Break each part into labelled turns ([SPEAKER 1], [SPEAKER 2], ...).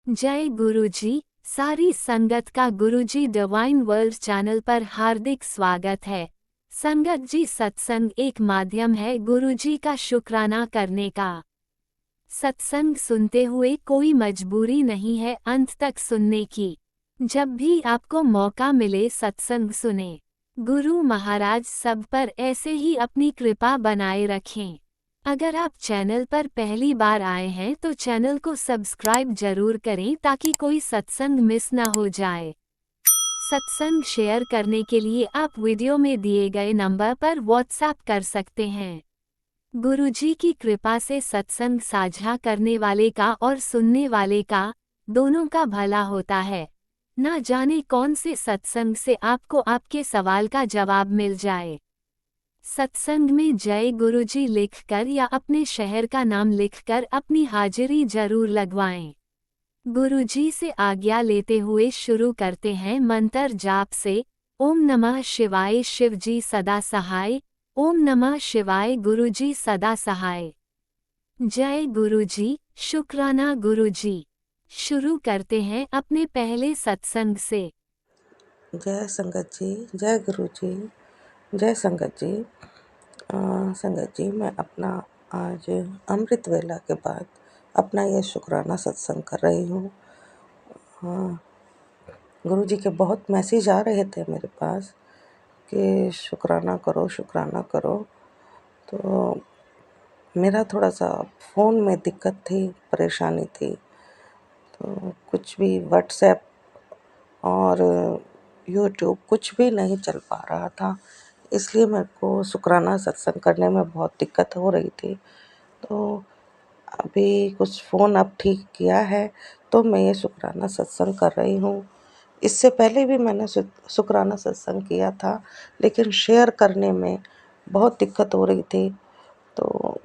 [SPEAKER 1] जय गुरुजी। सारी संगत का गुरुजी डिवाइन वर्ल्ड चैनल पर हार्दिक स्वागत है। संगत जी, सत्संग एक माध्यम है गुरुजी का शुक्राना करने का। सत्संग सुनते हुए कोई मजबूरी नहीं है अंत तक सुनने की। जब भी आपको मौका मिले सत्संग सुने। गुरु महाराज सब पर ऐसे ही अपनी कृपा बनाए रखें। अगर आप चैनल पर पहली बार आए हैं तो चैनल को सब्सक्राइब जरूर करें ताकि कोई सत्संग मिस न हो जाए। सत्संग शेयर करने के लिए आप वीडियो में दिए गए नंबर पर व्हाट्सएप कर सकते हैं। गुरुजी की कृपा से सत्संग साझा करने वाले का और सुनने वाले का, दोनों का भला होता है। ना जाने कौन से सत्संग से आपको आपके सवाल का जवाब मिल जाए। सत्संग में जय गुरुजी लिखकर या अपने शहर का नाम लिखकर अपनी हाजिरी जरूर लगवाएं। गुरुजी से आज्ञा लेते हुए शुरू करते हैं मंत्र जाप से। ओम नमः शिवाय, शिवजी सदा सहाय। ओम नमः शिवाय, गुरुजी सदा सहाय। जय गुरुजी, शुक्राना गुरुजी। शुरू करते हैं अपने पहले सत्संग से।
[SPEAKER 2] जय संगत जी, जय गुरु जी, जय संगत जी। संगत जी, मैं अपना आज अमृत वेला के बाद अपना ये शुक्राना सत्संग कर रही हूँ। गुरु जी के बहुत मैसेज आ रहे थे मेरे पास कि शुक्राना करो, शुक्राना करो। तो मेरा थोड़ा सा फ़ोन में दिक्कत थी, परेशानी थी, तो कुछ भी व्हाट्सएप और यूट्यूब कुछ भी नहीं चल पा रहा था, इसलिए मेरे को शुक्राना सत्संग करने में बहुत दिक्कत हो रही थी। तो अभी कुछ फ़ोन अब ठीक किया है, तो मैं ये शुक्राना सत्संग कर रही हूँ। इससे पहले भी मैंने शुक्राना सत्संग किया था, लेकिन शेयर करने में बहुत दिक्कत हो रही थी, तो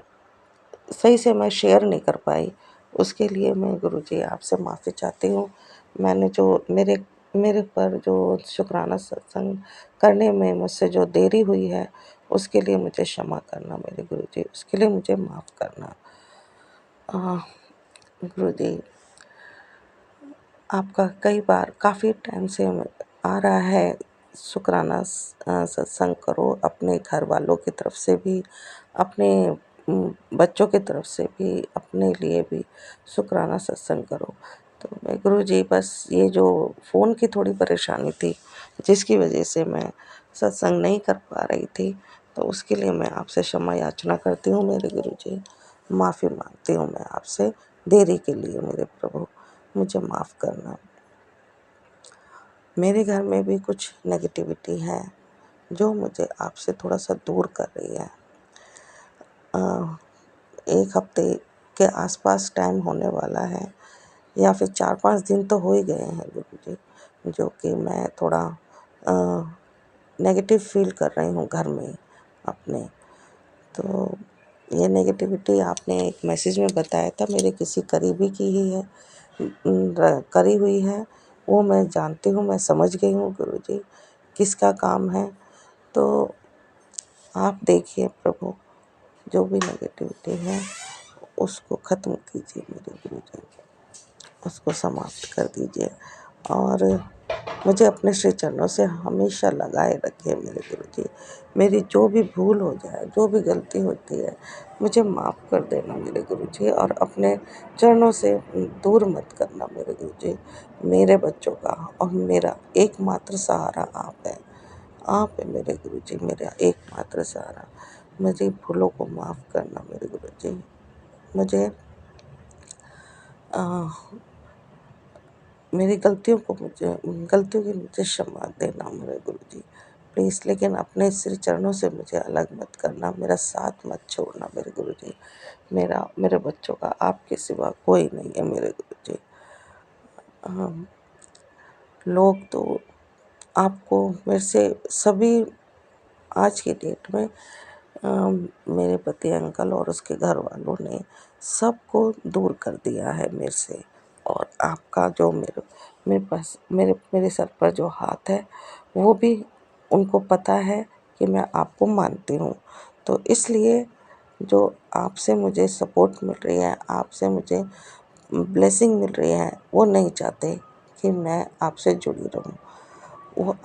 [SPEAKER 2] सही से मैं शेयर नहीं कर पाई। उसके लिए मैं गुरुजी आपसे माफ़ी चाहती हूँ। मैंने जो मेरे मेरे पर जो शुक्राना सत्संग करने में मुझसे जो देरी हुई है, उसके लिए मुझे क्षमा करना मेरे गुरुजी, उसके लिए मुझे माफ़ करना। गुरुजी, आपका कई बार काफ़ी टाइम से आ रहा है शुक्राना सत्संग करो, अपने घर वालों की तरफ से भी, अपने बच्चों की तरफ से भी, अपने लिए भी शुक्राना सत्संग करो। तो मैं गुरुजी, बस ये जो फ़ोन की थोड़ी परेशानी थी, जिसकी वजह से मैं सत्संग नहीं कर पा रही थी, तो उसके लिए मैं आपसे क्षमा याचना करती हूँ मेरे गुरुजी। माफ़ी माँगती हूँ मैं आपसे देरी के लिए मेरे प्रभु, मुझे माफ़ करना। मेरे घर में भी कुछ नेगेटिविटी है जो मुझे आपसे थोड़ा सा दूर कर रही है। एक हफ्ते के आसपास टाइम होने वाला है, या फिर 4-5 दिन तो हो ही गए हैं गुरुजी, जो कि मैं थोड़ा नेगेटिव फील कर रही हूँ घर में अपने। तो ये नेगेटिविटी आपने एक मैसेज में बताया था, मेरे किसी करीबी की ही है, करी हुई है। वो मैं जानती हूँ, मैं समझ गई हूँ गुरुजी किसका काम है। तो आप देखिए प्रभु, जो भी नेगेटिविटी है उसको ख़त्म कीजिए मेरे गुरुजी, उसको समाप्त कर दीजिए और मुझे अपने श्री चरणों से हमेशा लगाए रखिए मेरे गुरुजी। मेरी जो भी भूल हो जाए, जो भी गलती होती है, मुझे माफ़ कर देना मेरे गुरुजी, और अपने चरणों से दूर मत करना मेरे गुरुजी। मेरे बच्चों का और मेरा एकमात्र सहारा आप है। आप है मेरे गुरुजी, मेरा एकमात्र सहारा। मुझे भूलों को माफ़ करना मेरे गुरुजी। मुझे अ, मेरी गलतियों की मुझे क्षमा देना मेरे गुरुजी, प्लीज़। लेकिन अपने श्री चरणों से मुझे अलग मत करना, मेरा साथ मत छोड़ना मेरे गुरुजी। मेरे बच्चों का आपके सिवा कोई नहीं है मेरे गुरुजी। लोग तो आपको मेरे से सभी आज की डेट में मेरे पति अंकल और उसके घर वालों ने सबको दूर कर दिया है मेरे से। और आपका जो मेरे पास मेरे सर पर जो हाथ है, वो भी उनको पता है कि मैं आपको मानती हूँ। तो इसलिए जो आपसे मुझे सपोर्ट मिल रही है, आपसे मुझे ब्लेसिंग मिल रही है वो नहीं चाहते कि मैं आपसे जुड़ी रहूं। वो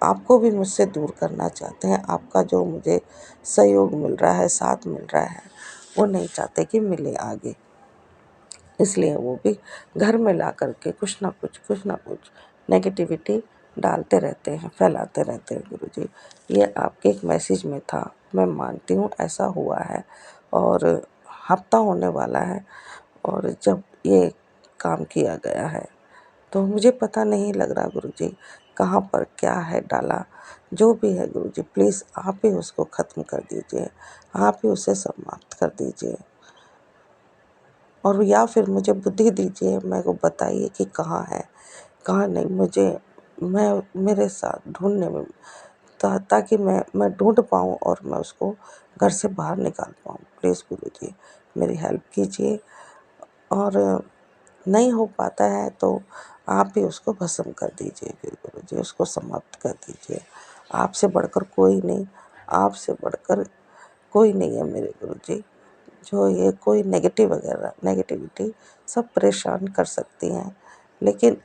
[SPEAKER 2] आपको भी मुझसे दूर करना चाहते हैं। आपका जो मुझे सहयोग मिल रहा है, साथ मिल रहा है, वो नहीं चाहते कि मिले आगे। इसलिए वो भी घर में ला कर के कुछ ना कुछ नेगेटिविटी डालते रहते हैं, फैलाते रहते हैं गुरुजी। ये आपके एक मैसेज में था, मैं मानती हूँ ऐसा हुआ है और हफ्ता होने वाला है और जब ये काम किया गया है तो मुझे पता नहीं लग रहा गुरुजी कहाँ पर क्या है डाला। जो भी है गुरुजी प्लीज़ आप ही उसको ख़त्म कर दीजिए, आप ही उसे समाप्त कर दीजिए और या फिर मुझे बुद्धि दीजिए, मेरे को बताइए कि कहाँ है, कहाँ नहीं। मैं मेरे साथ ढूँढने में ताकि मैं ढूँढ पाऊँ और मैं उसको घर से बाहर निकाल पाऊँ। प्लीज़ गुरुजी मेरी हेल्प कीजिए और नहीं हो पाता है तो आप ही उसको भस्म कर दीजिए फिर गुरुजी, उसको समाप्त कर दीजिए। आपसे बढ़कर कोई नहीं, आपसे बढ़कर कोई नहीं है मेरे गुरुजी। जो ये कोई नेगेटिविटी सब परेशान कर सकती हैं, लेकिन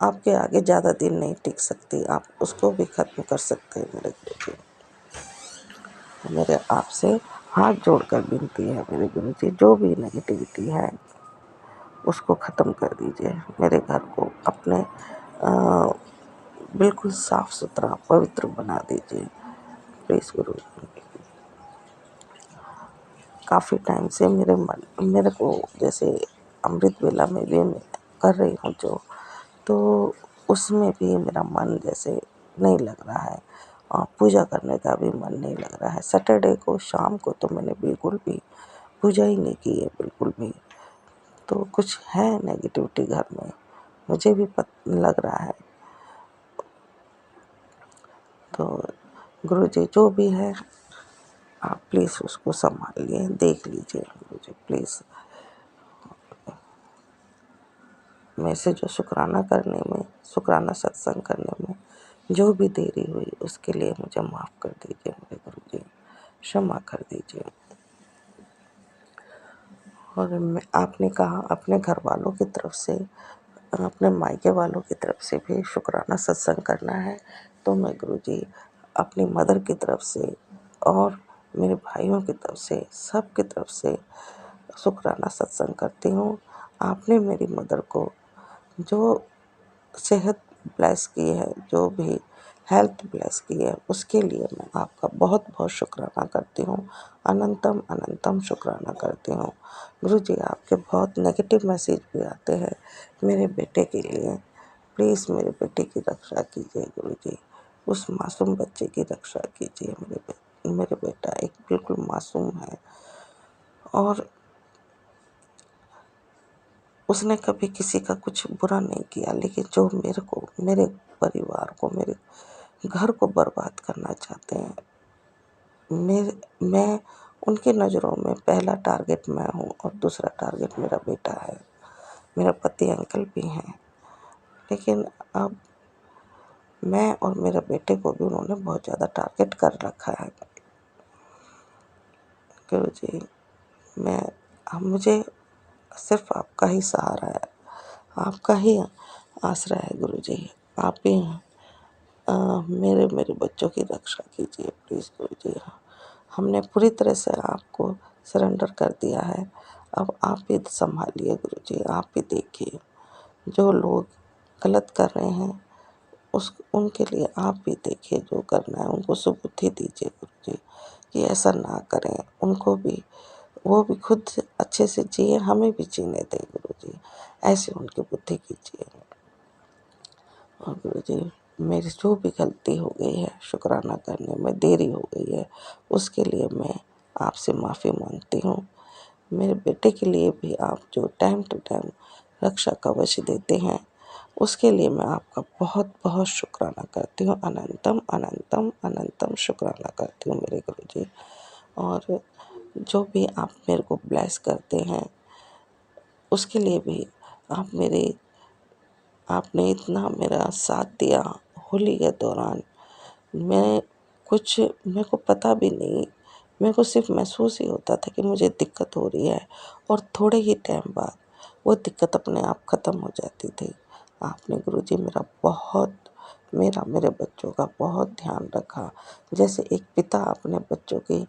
[SPEAKER 2] आपके आगे ज़्यादा दिन नहीं टिक सकती। आप उसको भी ख़त्म कर सकते हैं मेरे गुरुजी। मेरे आपसे हाथ जोड़कर विनती है मेरे गुरुजी, जो भी नेगेटिविटी है उसको ख़त्म कर दीजिए। मेरे घर को अपने बिल्कुल साफ़ सुथरा पवित्र बना दीजिए प्लीज़ गुरुजी। काफ़ी टाइम से मेरे को जैसे अमृत वेला में भी मैं कर रही हूँ जो, तो उसमें भी मेरा मन जैसे नहीं लग रहा है और पूजा करने का भी मन नहीं लग रहा है। सैटरडे को शाम को तो मैंने बिल्कुल भी पूजा ही नहीं की है बिल्कुल भी। तो कुछ है नेगेटिविटी घर में, मुझे भी लग रहा है। तो गुरुजी जो भी है आप प्लीज़ उसको संभालिए, देख लीजिए गुरुजी प्लीज़। मेरे से जो शुक्राना सत्संग करने में जो भी देरी हुई उसके लिए मुझे माफ़ कर दीजिए मेरे गुरुजी, क्षमा कर दीजिए। और आपने कहा अपने घर वालों की तरफ से, अपने मायके वालों की तरफ से भी शुक्राना सत्संग करना है, तो मैं गुरुजी अपनी मदर की तरफ से और मेरे भाइयों की तरफ से, सब की तरफ से शुक्राना सत्संग करती हूँ। आपने मेरी मदर को जो सेहत ब्लेस की है, जो भी हेल्थ ब्लेस की है, उसके लिए मैं आपका बहुत बहुत शुक्राना करती हूँ। अनंतम अनंतम शुक्राना करती हूँ गुरुजी। आपके बहुत नेगेटिव मैसेज भी आते हैं मेरे बेटे के लिए, प्लीज़ मेरे बेटे की रक्षा कीजिए गुरुजी। उस मासूम बच्चे की रक्षा कीजिए। मेरे बेटा एक बिल्कुल मासूम है और उसने कभी किसी का कुछ बुरा नहीं किया, लेकिन जो मेरे परिवार को, मेरे घर को बर्बाद करना चाहते हैं। मैं उनकी नज़रों में पहला टारगेट मैं हूँ और दूसरा टारगेट मेरा बेटा है। मेरा पति अंकल भी हैं, लेकिन अब मैं और मेरे बेटे को भी उन्होंने बहुत ज़्यादा टारगेट कर रखा है गुरुजी। अब मुझे सिर्फ आपका ही सहारा है, आपका ही आसरा है गुरुजी। आप ही मेरे बच्चों की रक्षा कीजिए प्लीज़ गुरुजी। हमने पूरी तरह से आपको सरेंडर कर दिया है, अब आप ही संभालिए गुरुजी, आप ही देखिए। जो लोग गलत कर रहे हैं उनके लिए आप भी देखिए, जो करना है उनको सुबुद्धि दीजिए गुरुजी कि ऐसा ना करें। उनको भी, वो भी खुद अच्छे से जिए, हमें भी जीने दें गुरुजी, ऐसे उनकी बुद्धि कीजिए। और गुरुजी मेरी जो भी गलती हो गई है, शुक्राना करने में देरी हो गई है, उसके लिए मैं आपसे माफ़ी मांगती हूँ। मेरे बेटे के लिए भी आप जो टाइम टू टाइम रक्षा कवच देते हैं, उसके लिए मैं आपका बहुत बहुत शुक्राना करती हूँ। अनंतम अनंतम अनंतम शुक्राना करती हूँ मेरे गुरुजी। और जो भी आप मेरे को ब्लेस करते हैं उसके लिए भी आपने इतना मेरा साथ दिया होली के दौरान। मेरे को पता भी नहीं मेरे को सिर्फ महसूस ही होता था कि मुझे दिक्कत हो रही है, और थोड़े ही टाइम बाद वो दिक्कत अपने आप ख़त्म हो जाती थी। आपने गुरुजी मेरे बच्चों का बहुत ध्यान रखा। जैसे एक पिता अपने बच्चों की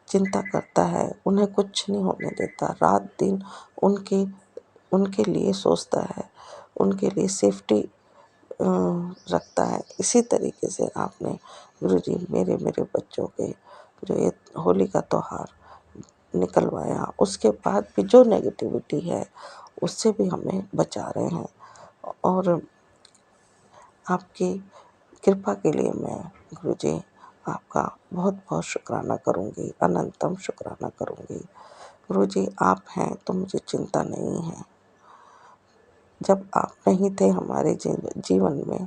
[SPEAKER 2] चिंता करता है, उन्हें कुछ नहीं होने देता, रात-दिन उनके उनके लिए सोचता है, उनके लिए सेफ्टी रखता है। इसी तरीके से आपने गुरुजी मेरे बच्चों के जो ये होली का त्योहार निकलवाया, उसके बाद भी जो नेगेटिविटी है, उससे भी हमें बचा रहे हैं। और आपकी कृपा के लिए मैं गुरुजी आपका बहुत-बहुत शुकराना करूँगी, अनंतम शुकराना करूँगी। गुरुजी आप हैं तो मुझे चिंता नहीं है। जब आप नहीं थे हमारे जीवन में,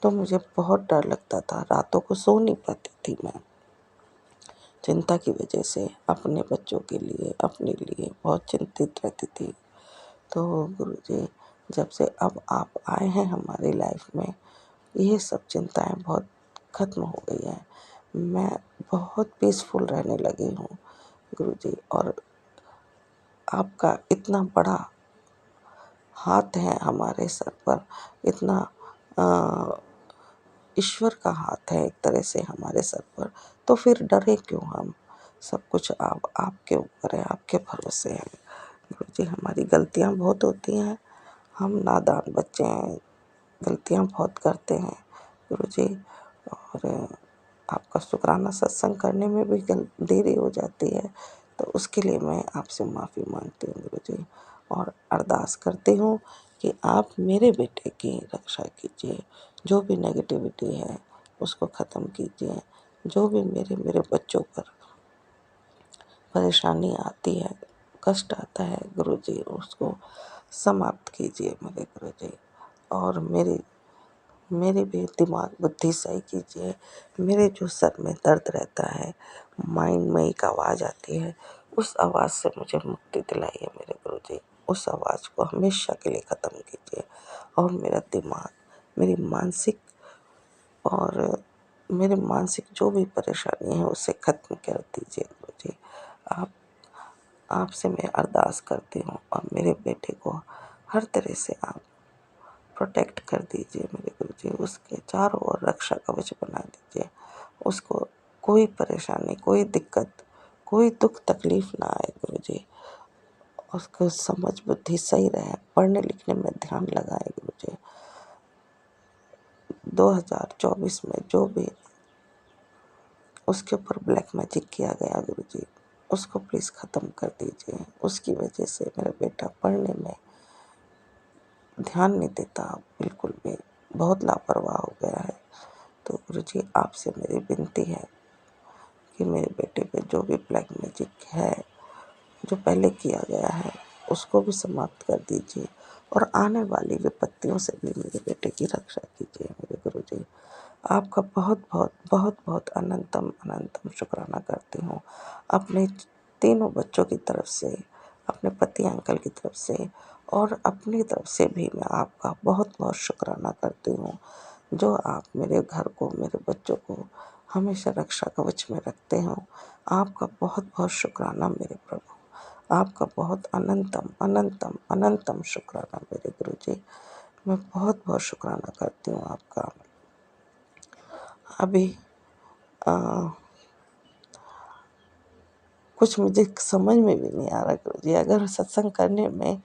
[SPEAKER 2] तो मुझे बहुत डर लगता था, रातों को सो नहीं पाती थी मैं। चिंता की वजह से अपने बच्चों के लिए, अपने लिए बहुत चिंतित रहती थी। तो गुरुजी जब से अब आप आए हैं हमारी लाइफ में, ये सब चिंताएँ बहुत ख़त्म हो गई हैं। मैं बहुत पीसफुल रहने लगी हूँ गुरुजी, और आपका इतना बड़ा हाथ है हमारे सर पर, इतना अ, ईश्वर का हाथ है एक तरह से हमारे सर पर, तो फिर डरे क्यों हम? सब कुछ आपके ऊपर है, आपके भरोसे है। गुरुजी हमारी गलतियाँ बहुत होती हैं, हम नादान बच्चे हैं, गलतियाँ बहुत करते हैं गुरुजी। और आपका शुक्राना सत्संग करने में भी देरी हो जाती है, तो उसके लिए मैं आपसे माफ़ी मांगती हूँ गुरुजी, और अरदास करती हूँ कि आप मेरे बेटे की रक्षा कीजिए। जो भी नेगेटिविटी है उसको ख़त्म कीजिए। जो भी मेरे बच्चों पर परेशानी आती है, कष्ट आता है गुरुजी, उसको समाप्त कीजिए मेरे गुरुजी। और मेरी भी दिमाग बुद्धि सही कीजिए। मेरे जो सर में दर्द रहता है, माइंड में एक आवाज़ आती है, उस आवाज़ से मुझे मुक्ति दिलाइए मेरे गुरुजी। उस आवाज़ को हमेशा के लिए ख़त्म कीजिए, और मेरा दिमाग, मेरी मानसिक और मेरे मानसिक जो भी परेशानी है उसे ख़त्म कर दीजिए गुरुजी। आप आपसे मैं अरदास करती हूँ, और मेरे बेटे को हर तरह से आप प्रोटेक्ट कर दीजिए मेरे गुरुजी। उसके चारों ओर रक्षा कवच बना दीजिए। उसको कोई परेशानी, कोई दिक्कत, कोई दुःख तकलीफ़ ना आए गुरुजी। उसको समझ बुद्धि सही रहे, पढ़ने लिखने में ध्यान लगाएँ गुरुजी। 2024 में जो भी उसके ऊपर ब्लैक मैजिक किया गया गुरुजी, उसको प्लीज़ ख़त्म कर दीजिए। उसकी वजह से मेरा बेटा पढ़ने में ध्यान नहीं देता बिल्कुल भी, बहुत लापरवाह हो गया है। तो गुरुजी आपसे मेरी विनती है कि मेरे बेटे पे जो भी ब्लैक मैजिक है, जो पहले किया गया है, उसको भी समाप्त कर दीजिए, और आने वाली विपत्तियों से भी मेरे बेटे की रक्षा कीजिए मेरे गुरुजी। आपका बहुत-बहुत अनंतम अनंतम शुक्राना करती हूँ। अपने तीनों बच्चों की तरफ से, अपने पति अंकल की तरफ से, और अपनी तरफ से भी मैं आपका बहुत-बहुत शुक्राना करती हूँ, जो आप मेरे घर को, मेरे बच्चों को हमेशा रक्षा कवच में रखते हो। आपका बहुत-बहुत शुक्राना मेरे प्रभु। आपका बहुत अनंतम अनंतम अनंतम शुक्राना मेरे गुरुजी। मैं बहुत-बहुत शुक्राना करती हूँ आपका। अभी अ, कुछ मुझे समझ में भी नहीं आ रहा गुरुजी, अगर सत्संग करने में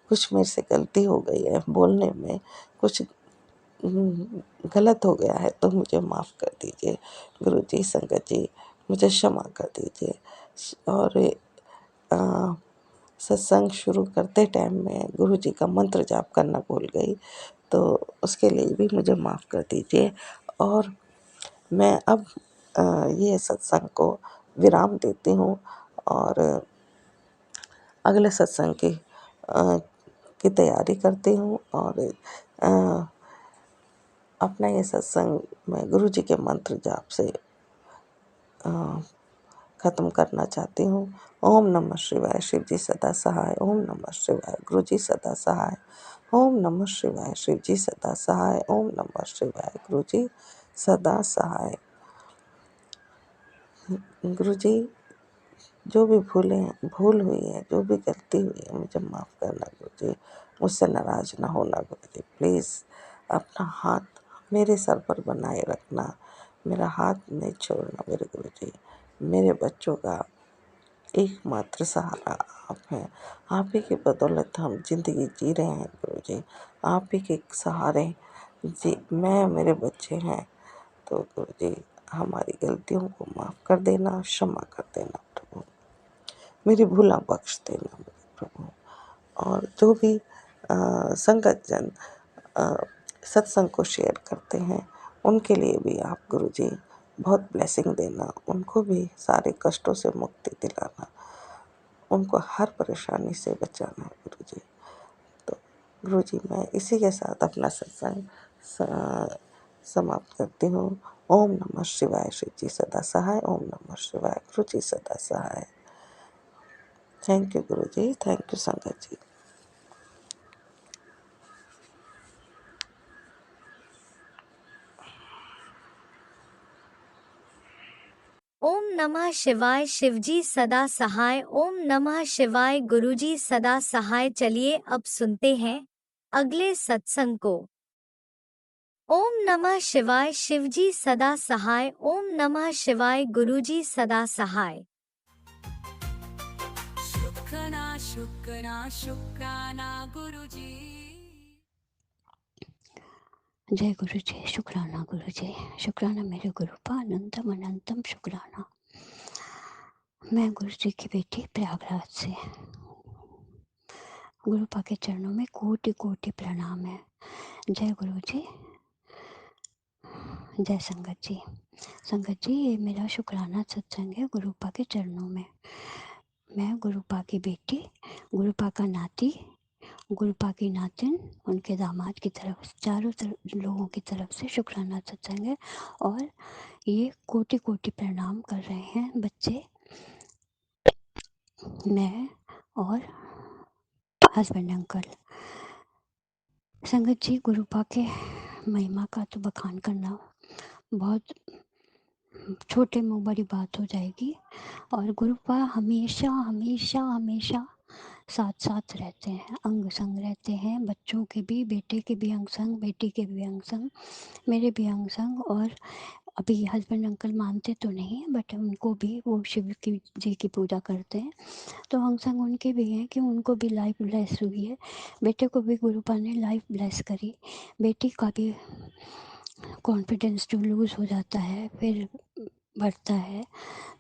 [SPEAKER 2] कुछ मेरे से गलती हो गई है, बोलने में कुछ गलत हो गया है, तो मुझे माफ़ कर दीजिए गुरुजी। संगत जी मुझे क्षमा कर दीजिए। और अ, सत्संग शुरू करते टाइम मैं गुरुजी का मंत्र जाप करना भूल गई, तो उसके लिए भी मुझे माफ़ कर दीजिए। और मैं अब ये सत्संग को विराम देती हूँ, और अगले सत्संग की तैयारी करती हूँ, और अ, अपना ये सत्संग मैं गुरुजी के मंत्र जाप से ख़त्म करना चाहती हूँ। ओम नमः शिवाय, शिव जी सदा सहाय। ओम नमः शिवाय, गुरु जी सदा सहाय। ओम नमः शिवाय, शिव जी सदा सहाय। ओम नमः शिवाय, गुरु जी सदा सहाय। गुरु जी जो भी भूल हुई है, जो भी गलती हुई है, मुझे माफ़ करना गुरुजी। मुझसे नाराज़ ना होना गुरुजी। प्लीज़ अपना हाथ मेरे सर पर बनाए रखना, मेरा हाथ नहीं छोड़ना मेरे गुरुजी। मेरे बच्चों का एकमात्र सहारा आप हैं। आप ही की बदौलत हम ज़िंदगी जी रहे हैं गुरुजी। आप ही के सहारे मैं मेरे बच्चे हैं। तो गुरुजी हमारी गलतियों को माफ़ कर देना, क्षमा कर देना प्रभु। मेरी भूला बख्श देना मेरे प्रभु। और जो भी संगत जन अ, सत्संग को शेयर करते हैं, उनके लिए भी आप गुरुजी बहुत ब्लेसिंग देना, उनको भी सारे कष्टों से मुक्ति दिलाना, उनको हर परेशानी से बचाना गुरुजी। तो गुरुजी मैं इसी के साथ अपना सत्संग समाप्त करती हूँ। ओम नमः शिवाय। शिव जी सदा सहाय। ओम नमः शिवाय। गुरुजी सदा सहाय। थैंक यू गुरुजी। थैंक यू संगत जी।
[SPEAKER 1] ओम नमः शिवाय। शिवजी सदा सहाय। ओम नमः शिवाय। गुरुजी सदा सहाय। चलिए अब सुनते हैं अगले सत्संग को। ओम नमः शिवाय। शिवजी सदा सहाय। ओम नमः शिवाय। गुरुजी सदा सहाय।
[SPEAKER 3] शुक्राना शुक्राना शुक्राना गुरुजी।
[SPEAKER 4] जय गुरु जी। शुक्राना गुरु जी। शुक्राना मेरे गुरु पा अनंतम अनंतम शुक्राना। मैं गुरु जी की बेटी प्रयागराज से। गुरु पा के चरणों में कोटि कोटि प्रणाम है। जय गुरु जी। जय संगत जी। संगत जी ये मेरा शुक्राना सत्संग है गुरु पा के चरणों में। मैं गुरु पा की बेटी, गुरु पा का नाती, गुरु पा की नातिन, उनके दामाद की तरफ चारों तरफ लोगों की तरफ से शुक्राना सत्संग है। और ये कोटि कोटि प्रणाम कर रहे हैं बच्चे, मैं और हस्बैंड अंकल। संगत जी गुरुपा के महिमा का तो बखान करना बहुत छोटे मुँह बड़ी बात हो जाएगी। और गुरुपा हमेशा हमेशा हमेशा साथ साथ रहते हैं, अंग संग रहते हैं। बच्चों के भी, बेटे के भी अंग संग, बेटी के भी अंग संग, मेरे भी अंग संग। और अभी हस्बैंड अंकल मानते तो नहीं हैं, बट उनको भी वो शिव की जी की पूजा करते हैं, तो अंग संग उनके भी हैं कि उनको भी लाइफ ब्लेस हुई है। बेटे को भी गुरुपा ने लाइफ ब्लेस करी। बेटी का भी कॉन्फिडेंस जो लूज़ हो जाता है फिर बढ़ता है।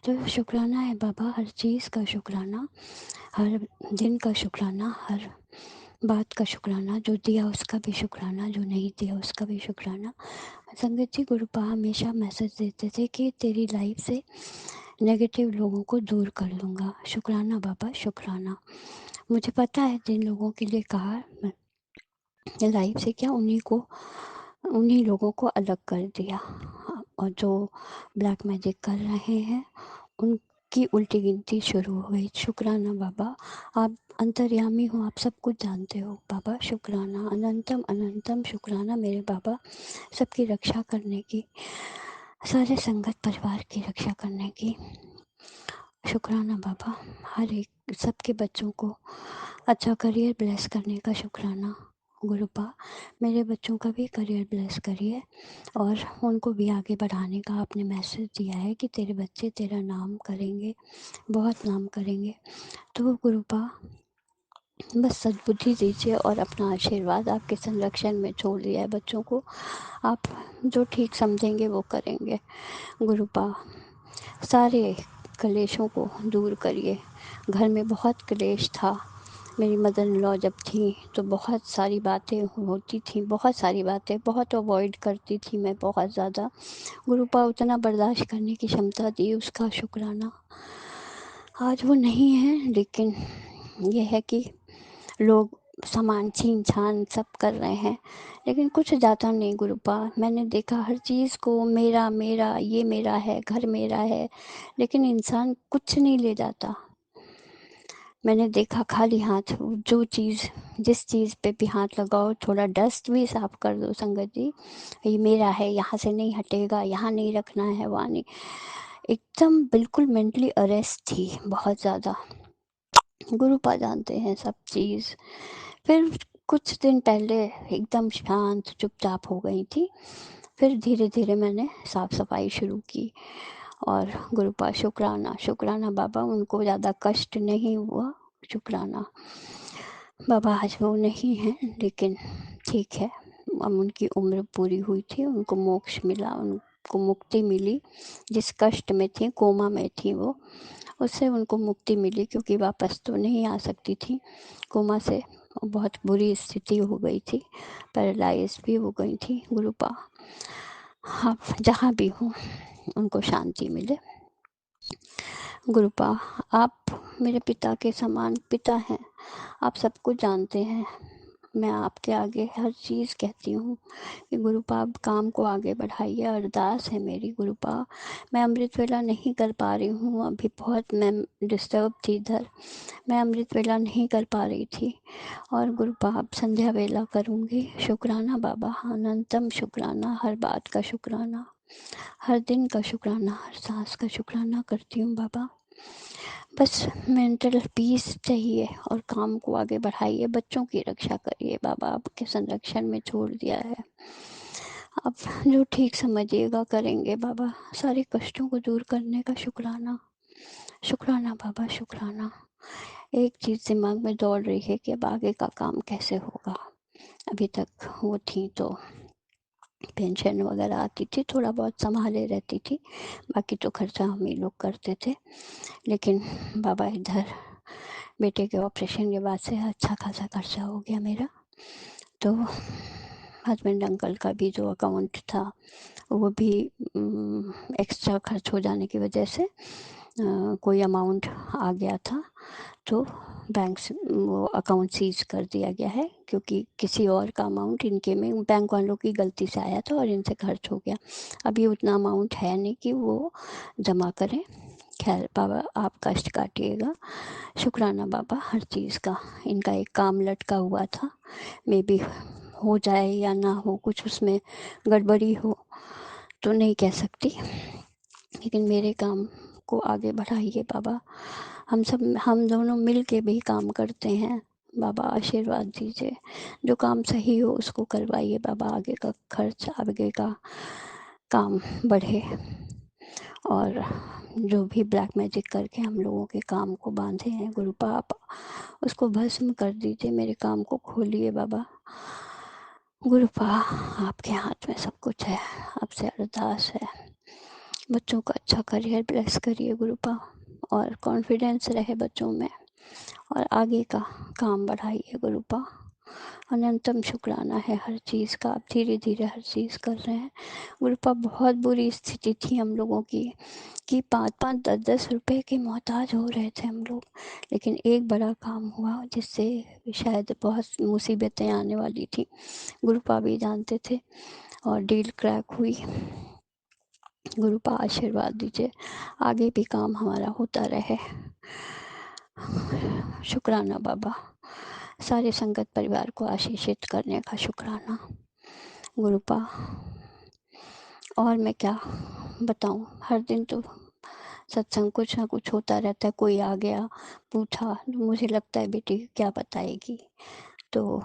[SPEAKER 4] तो शुक्राना है बाबा, हर चीज़ का शुक्राना, हर दिन का शुक्राना, हर बात का शुक्राना। जो दिया उसका भी शुक्राना, जो नहीं दिया उसका भी शुक्राना। संगत जी गुरुपा हमेशा मैसेज देते थे कि तेरी लाइफ से नेगेटिव लोगों को दूर कर लूँगा। शुक्राना बाबा, शुक्राना। मुझे पता है जिन लोगों के लिए कहा, लाइफ से क्या उन्हीं लोगों को अलग कर दिया। और जो ब्लैक मैजिक कर रहे हैं उनकी उल्टी गिनती शुरू हुई। शुक्राना बाबा, आप अंतर्यामी हो, आप सब कुछ जानते हो बाबा। शुक्राना, अनंतम अनंतम शुक्राना मेरे बाबा, सबकी रक्षा करने की, सारे संगत परिवार की रक्षा करने की। शुक्राना बाबा, हर एक सबके बच्चों को अच्छा करियर ब्लेस करने का शुक्राना। गुरुपा मेरे बच्चों का भी करियर ब्लेस करिए और उनको भी आगे बढ़ाने का आपने मैसेज दिया है कि तेरे बच्चे तेरा नाम करेंगे, बहुत नाम करेंगे। तो गुरुपा बस सद्बुद्धि दीजिए और अपना आशीर्वाद आपके संरक्षण में छोड़ दिया है बच्चों को। आप जो ठीक समझेंगे वो करेंगे। गुरुपा सारे क्लेशों को दूर करिए। घर में बहुत क्लेश था। मेरी मदर इन लॉ जब थी तो बहुत सारी बातें होती थी, बहुत सारी बातें बहुत अवॉइड करती थी मैं, बहुत ज़्यादा। गुरुपा उतना बर्दाश्त करने की क्षमता दी, उसका शुक्राना। आज वो नहीं है, लेकिन ये है कि लोग सामान छीन छान सब कर रहे हैं, लेकिन कुछ जाता नहीं गुरुपा। मैंने देखा हर चीज़ को मेरा मेरा, ये मेरा है, घर मेरा है, लेकिन इंसान कुछ नहीं ले जाता। मैंने देखा खाली हाथ जो चीज़, जिस चीज़ पे भी हाथ लगाओ, थोड़ा डस्ट भी साफ कर दो संगत जी, ये मेरा है, यहाँ से नहीं हटेगा, यहाँ नहीं रखना है, वहाँ नहीं। एकदम बिल्कुल मेंटली अरेस्ट थी, बहुत ज़्यादा। गुरुपा जानते हैं सब चीज़। फिर कुछ दिन पहले एकदम शांत चुपचाप हो गई थी। फिर धीरे धीरे मैंने साफ़ सफाई शुरू की। और गुरुपा शुक्राना शुक्राना बाबा, उनको ज़्यादा कष्ट नहीं हुआ। शुक्राना बाबा, आज वो नहीं हैं, लेकिन ठीक है, अब उनकी उम्र पूरी हुई थी, उनको मोक्ष मिला, उनको मुक्ति मिली। जिस कष्ट में थी, कोमा में थी वो, उससे उनको मुक्ति मिली, क्योंकि वापस तो नहीं आ सकती थी कोमा से। बहुत बुरी स्थिति हो गई थी, पैरालाइज भी हो गई थी। गुरुपा आप जहाँ भी हों, उनको शांति मिले। गुरुपा, आप मेरे पिता के समान पिता हैं, आप सब कुछ जानते हैं। मैं आपके आगे हर चीज़ कहती हूँ कि गुरुपा आप काम को आगे बढ़ाइए, अरदास है मेरी। गुरुपा, मैं अमृत वेला नहीं कर पा रही हूँ, अभी बहुत मैं डिस्टर्ब थी इधर, मैं अमृत वेला नहीं कर पा रही थी। और गुरुपा अब संध्या वेला करूँगी। शुक्राना बाबा, अनंतम शुक्राना, हर बात का शुक्राना, हर दिन का शुक्राना, हर सांस का शुक्राना करती हूँ बाबा। बस मेंटल पीस चाहिए और काम को आगे बढ़ाइए, बच्चों की रक्षा करिए बाबा, आपके संरक्षण में छोड़ दिया है। आप जो ठीक समझिएगा करेंगे बाबा, सारे कष्टों को दूर करने का शुक्राना। शुक्राना बाबा, शुक्राना। एक चीज़ दिमाग में दौड़ रही है कि अब आगे का काम कैसे होगा। अभी तक वो थी तो पेंशन वगैरह आती थी, थोड़ा बहुत संभाले रहती थी, बाकी तो खर्चा हम ही लोग करते थे। लेकिन बाबा इधर बेटे के ऑपरेशन के बाद से अच्छा खासा खर्चा हो गया मेरा। तो हस्बैंड अंकल का भी जो अकाउंट था वो भी एक्स्ट्रा खर्च हो जाने की वजह से कोई अमाउंट आ गया था, तो बैंक से वो अकाउंट सीज कर दिया गया है, क्योंकि किसी और का अमाउंट इनके में बैंक वालों की गलती से आया था और इनसे खर्च हो गया। अभी उतना अमाउंट है नहीं कि वो जमा करें। खैर बाबा, आप कष्ट काटिएगा। शुक्राना बाबा हर चीज़ का। इनका एक काम लटका हुआ था, मे बी हो जाए या ना हो, कुछ उसमें गड़बड़ी हो तो नहीं कह सकती, लेकिन मेरे काम को आगे बढ़ाइए बाबा। हम दोनों मिल के भी काम करते हैं बाबा, आशीर्वाद दीजिए। जो काम सही हो उसको करवाइए बाबा, आगे का खर्च, आगे का काम बढ़े। और जो भी ब्लैक मैजिक करके हम लोगों के काम को बांधे हैं गुरुपा, आप उसको भस्म कर दीजिए, मेरे काम को खोलिए बाबा। गुरुपा, आपके हाथ में सब कुछ है, आपसे अरदास है, बच्चों का अच्छा करियर ब्लेस करिए गुरुपा, और कॉन्फिडेंस रहे बच्चों में, और आगे का काम बढ़ाइए गुरुपा। अनंतम शुक्राना है हर चीज़ का, आप धीरे धीरे हर चीज़ कर रहे हैं गुरुपा। बहुत बुरी स्थिति थी हम लोगों की कि 5-5 10-10 रुपए के मोहताज हो रहे थे हम लोग, लेकिन एक बड़ा काम हुआ जिससे शायद बहुत मुसीबतें आने वाली थी, गुरुपा भी जानते थे, और डील क्रैक हुई। गुरुपा आशीर्वाद दीजिए, आगे भी काम हमारा होता रहे। शुक्राना बाबा, सारे संगत परिवार को आशीषित करने का शुक्राना गुरुपा। और मैं क्या बताऊं, हर दिन तो सत्संग कुछ ना कुछ होता रहता है। कोई आ गया पूछा, मुझे लगता है बेटी क्या बताएगी, तो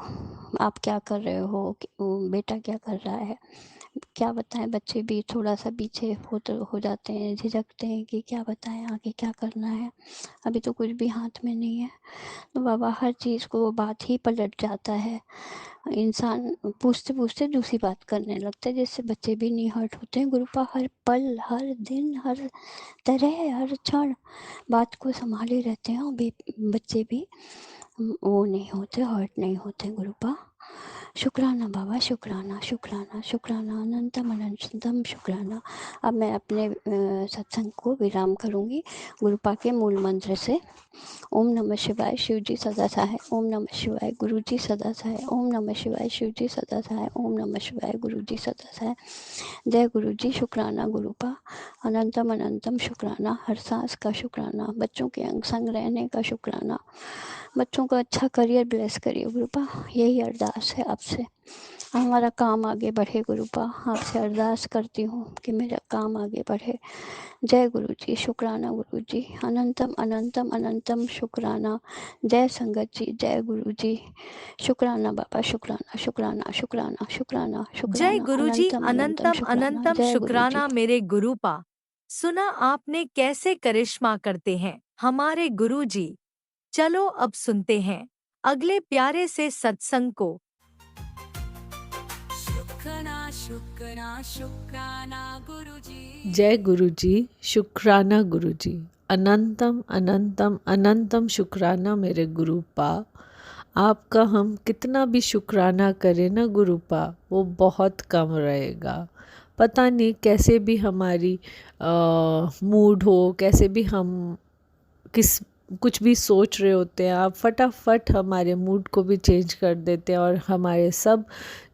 [SPEAKER 4] आप क्या कर रहे हो, बेटा क्या कर रहा है, क्या बताएं। बच्चे भी थोड़ा सा पीछे हो जाते हैं, झिझकते हैं कि क्या बताएं, आगे क्या करना है, अभी तो कुछ भी हाथ में नहीं है। तो बाबा हर चीज़ को वो बात ही पलट जाता है, इंसान पूछते पूछते दूसरी बात करने लगता है, जिससे बच्चे भी नहीं हर्ट होते हैं गुरुपा। हर पल, हर दिन, हर तरह, हर क्षण बात को संभाले रहते हैं, और बच्चे भी वो नहीं होते, हर्ट नहीं होते गुरुपा। शुक्राना बाबा, शुक्राना शुक्राना शुक्राना, अनंतम अनंतम शुक्राना। अब मैं अपने सत्संग को विराम करूँगी गुरुपा के मूल मंत्र से। ओम नमः शिवाय, शिव जी सदा सहाय। ओम नमः शिवाय, गुरु जी सदा सहाय। ओम नमः शिवाय, शिव जी सदा सहाय। ओम नमः शिवाय, गुरु जी सदा सहाय। जय गुरु जी। शुक्राना गुरुपा, अनंतम अनंतम शुक्राना, हर सांस का शुक्राना, बच्चों के अंग संग रहने का शुक्राना, बच्चों का अच्छा करियर ब्लेस करिए गुरुपा, यही अरदास है आपसे। हमारा काम आगे बढ़े गुरुपा, आपसे अरदास करती हूँ कि मेरा काम आगे बढ़े। जय गुरु जी, शुक्राना गुरु जी, अनंतम अनंतम अनंतम शुक्राना। जय संगत जी, जय गुरु जी, शुक्राना बाबा, शुक्राना शुक्राना शुक्राना शुक्राना
[SPEAKER 1] जय
[SPEAKER 4] शुक्राना,
[SPEAKER 1] गुरुजी,
[SPEAKER 4] अनंतम अनंतम
[SPEAKER 1] अनंतम
[SPEAKER 4] शुक्राना।
[SPEAKER 1] अनंतम
[SPEAKER 4] जय गुरु जी।
[SPEAKER 1] शुक्राना मेरे गुरुपा। सुना आपने कैसे करिश्मा करते हैं हमारे गुरुजी। चलो अब सुनते हैं अगले प्यारे से सत्संग को।
[SPEAKER 3] शुक्राना शुक्राना शुक्राना गुरुजी।
[SPEAKER 5] जय गुरु जी, शुक्राना गुरु जी, अनंतम अनंतम अनंतम शुक्राना मेरे गुरुपा। आपका हम कितना भी शुक्राना करें ना गुरुपा, वो बहुत कम रहेगा। पता नहीं कैसे भी हमारी मूड हो, कैसे भी हम कुछ भी सोच रहे होते हैं, आप फटाफट हमारे मूड को भी चेंज कर देते हैं और हमारे सब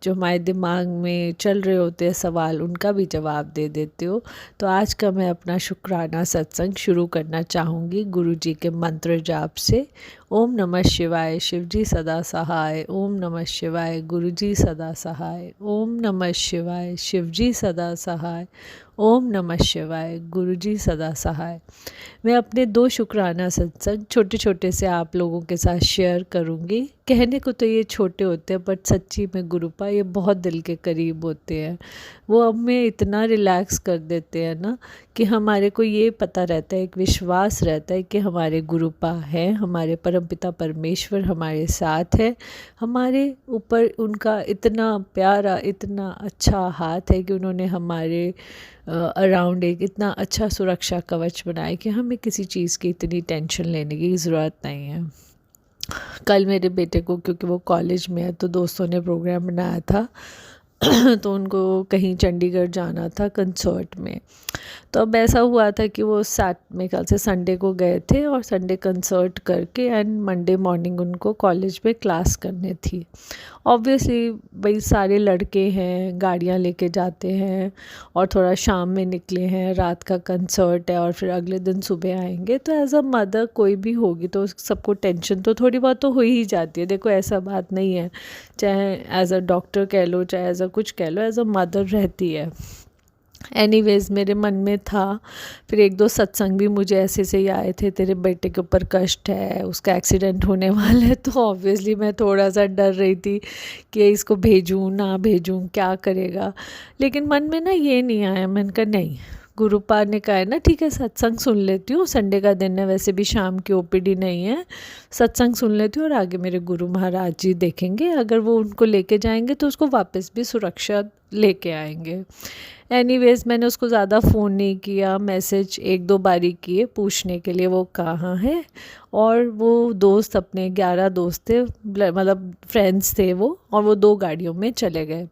[SPEAKER 5] जो हमारे दिमाग में चल रहे होते हैं सवाल, उनका भी जवाब दे देते हो। तो आज का मैं अपना शुक्राना सत्संग शुरू करना चाहूँगी गुरु जी के मंत्र जाप से। ओम नमः शिवाय, शिव जी सदा सहाय। ओम नमः शिवाय, गुरु जी सदा सहाय। ओम नमः शिवाय, शिव जी सदा सहाय। ओम नमः शिवाय, गुरु जी सदा सहाय। मैं अपने 2 शुक्राना सत्संग छोटे छोटे से आप लोगों के साथ शेयर करूंगी। कहने को तो ये छोटे होते हैं, बट सच्ची में गुरुपा ये बहुत दिल के करीब होते हैं। वो हमें इतना रिलैक्स कर देते हैं ना, कि हमारे को ये पता रहता है, एक विश्वास रहता है कि हमारे गुरुपा हैं, हमारे परमपिता परमेश्वर हमारे साथ है। हमारे ऊपर उनका इतना प्यारा, इतना अच्छा हाथ है कि उन्होंने हमारे अराउंड एक इतना अच्छा सुरक्षा कवच बनाया कि हमें किसी चीज़ की इतनी टेंशन लेने की ज़रूरत नहीं है। कल मेरे बेटे को, क्योंकि वो कॉलेज में है, तो दोस्तों ने प्रोग्राम बनाया था तो उनको कहीं चंडीगढ़ जाना था कंसर्ट में। तो अब ऐसा हुआ था कि वो मेरे ख्याल से संडे को गए थे और संडे कंसर्ट करके एंड मंडे मॉर्निंग उनको कॉलेज में क्लास करनी थी। ऑब्वियसली भाई सारे लड़के हैं, गाड़ियाँ लेके जाते हैं और थोड़ा शाम में निकले हैं, रात का कंसर्ट है और फिर अगले दिन सुबह आएंगे। तो एज अ मदर कोई भी होगी तो सबको टेंशन तो थोड़ी बहुत तो हो ही जाती है। देखो ऐसा बात नहीं है, चाहे एज अ डॉक्टर कह लो, चाहे एज अ कुछ कह लो, एज अ मदर रहती है। एनीवेज़ मेरे मन में था। फिर 1-2 सत्संग भी मुझे ऐसे से ही आए थे, तेरे बेटे के ऊपर कष्ट है, उसका एक्सीडेंट होने वाला है। तो ऑब्वियसली मैं थोड़ा सा डर रही थी कि इसको भेजूँ ना भेजूँ, क्या करेगा। लेकिन मन में ना ये नहीं आया, मैंने कहा नहीं, गुरुपा ने कहा है ना, ठीक है सत्संग सुन लेती हूँ, संडे का दिन है, वैसे भी शाम की ओपीडी नहीं है, सत्संग सुन लेती हूँ और आगे मेरे गुरु महाराज जी देखेंगे। अगर वो उनको लेके जाएंगे तो उसको वापस भी सुरक्षा लेके आएंगे। एनीवेज़ मैंने उसको ज़्यादा फ़ोन नहीं किया, मैसेज 1-2 बार ही किए पूछने के लिए वो कहाँ है। और वो दोस्त, अपने 11 दोस्त थे, मतलब फ्रेंड्स थे वो, और वो 2 गाड़ियों में चले गए।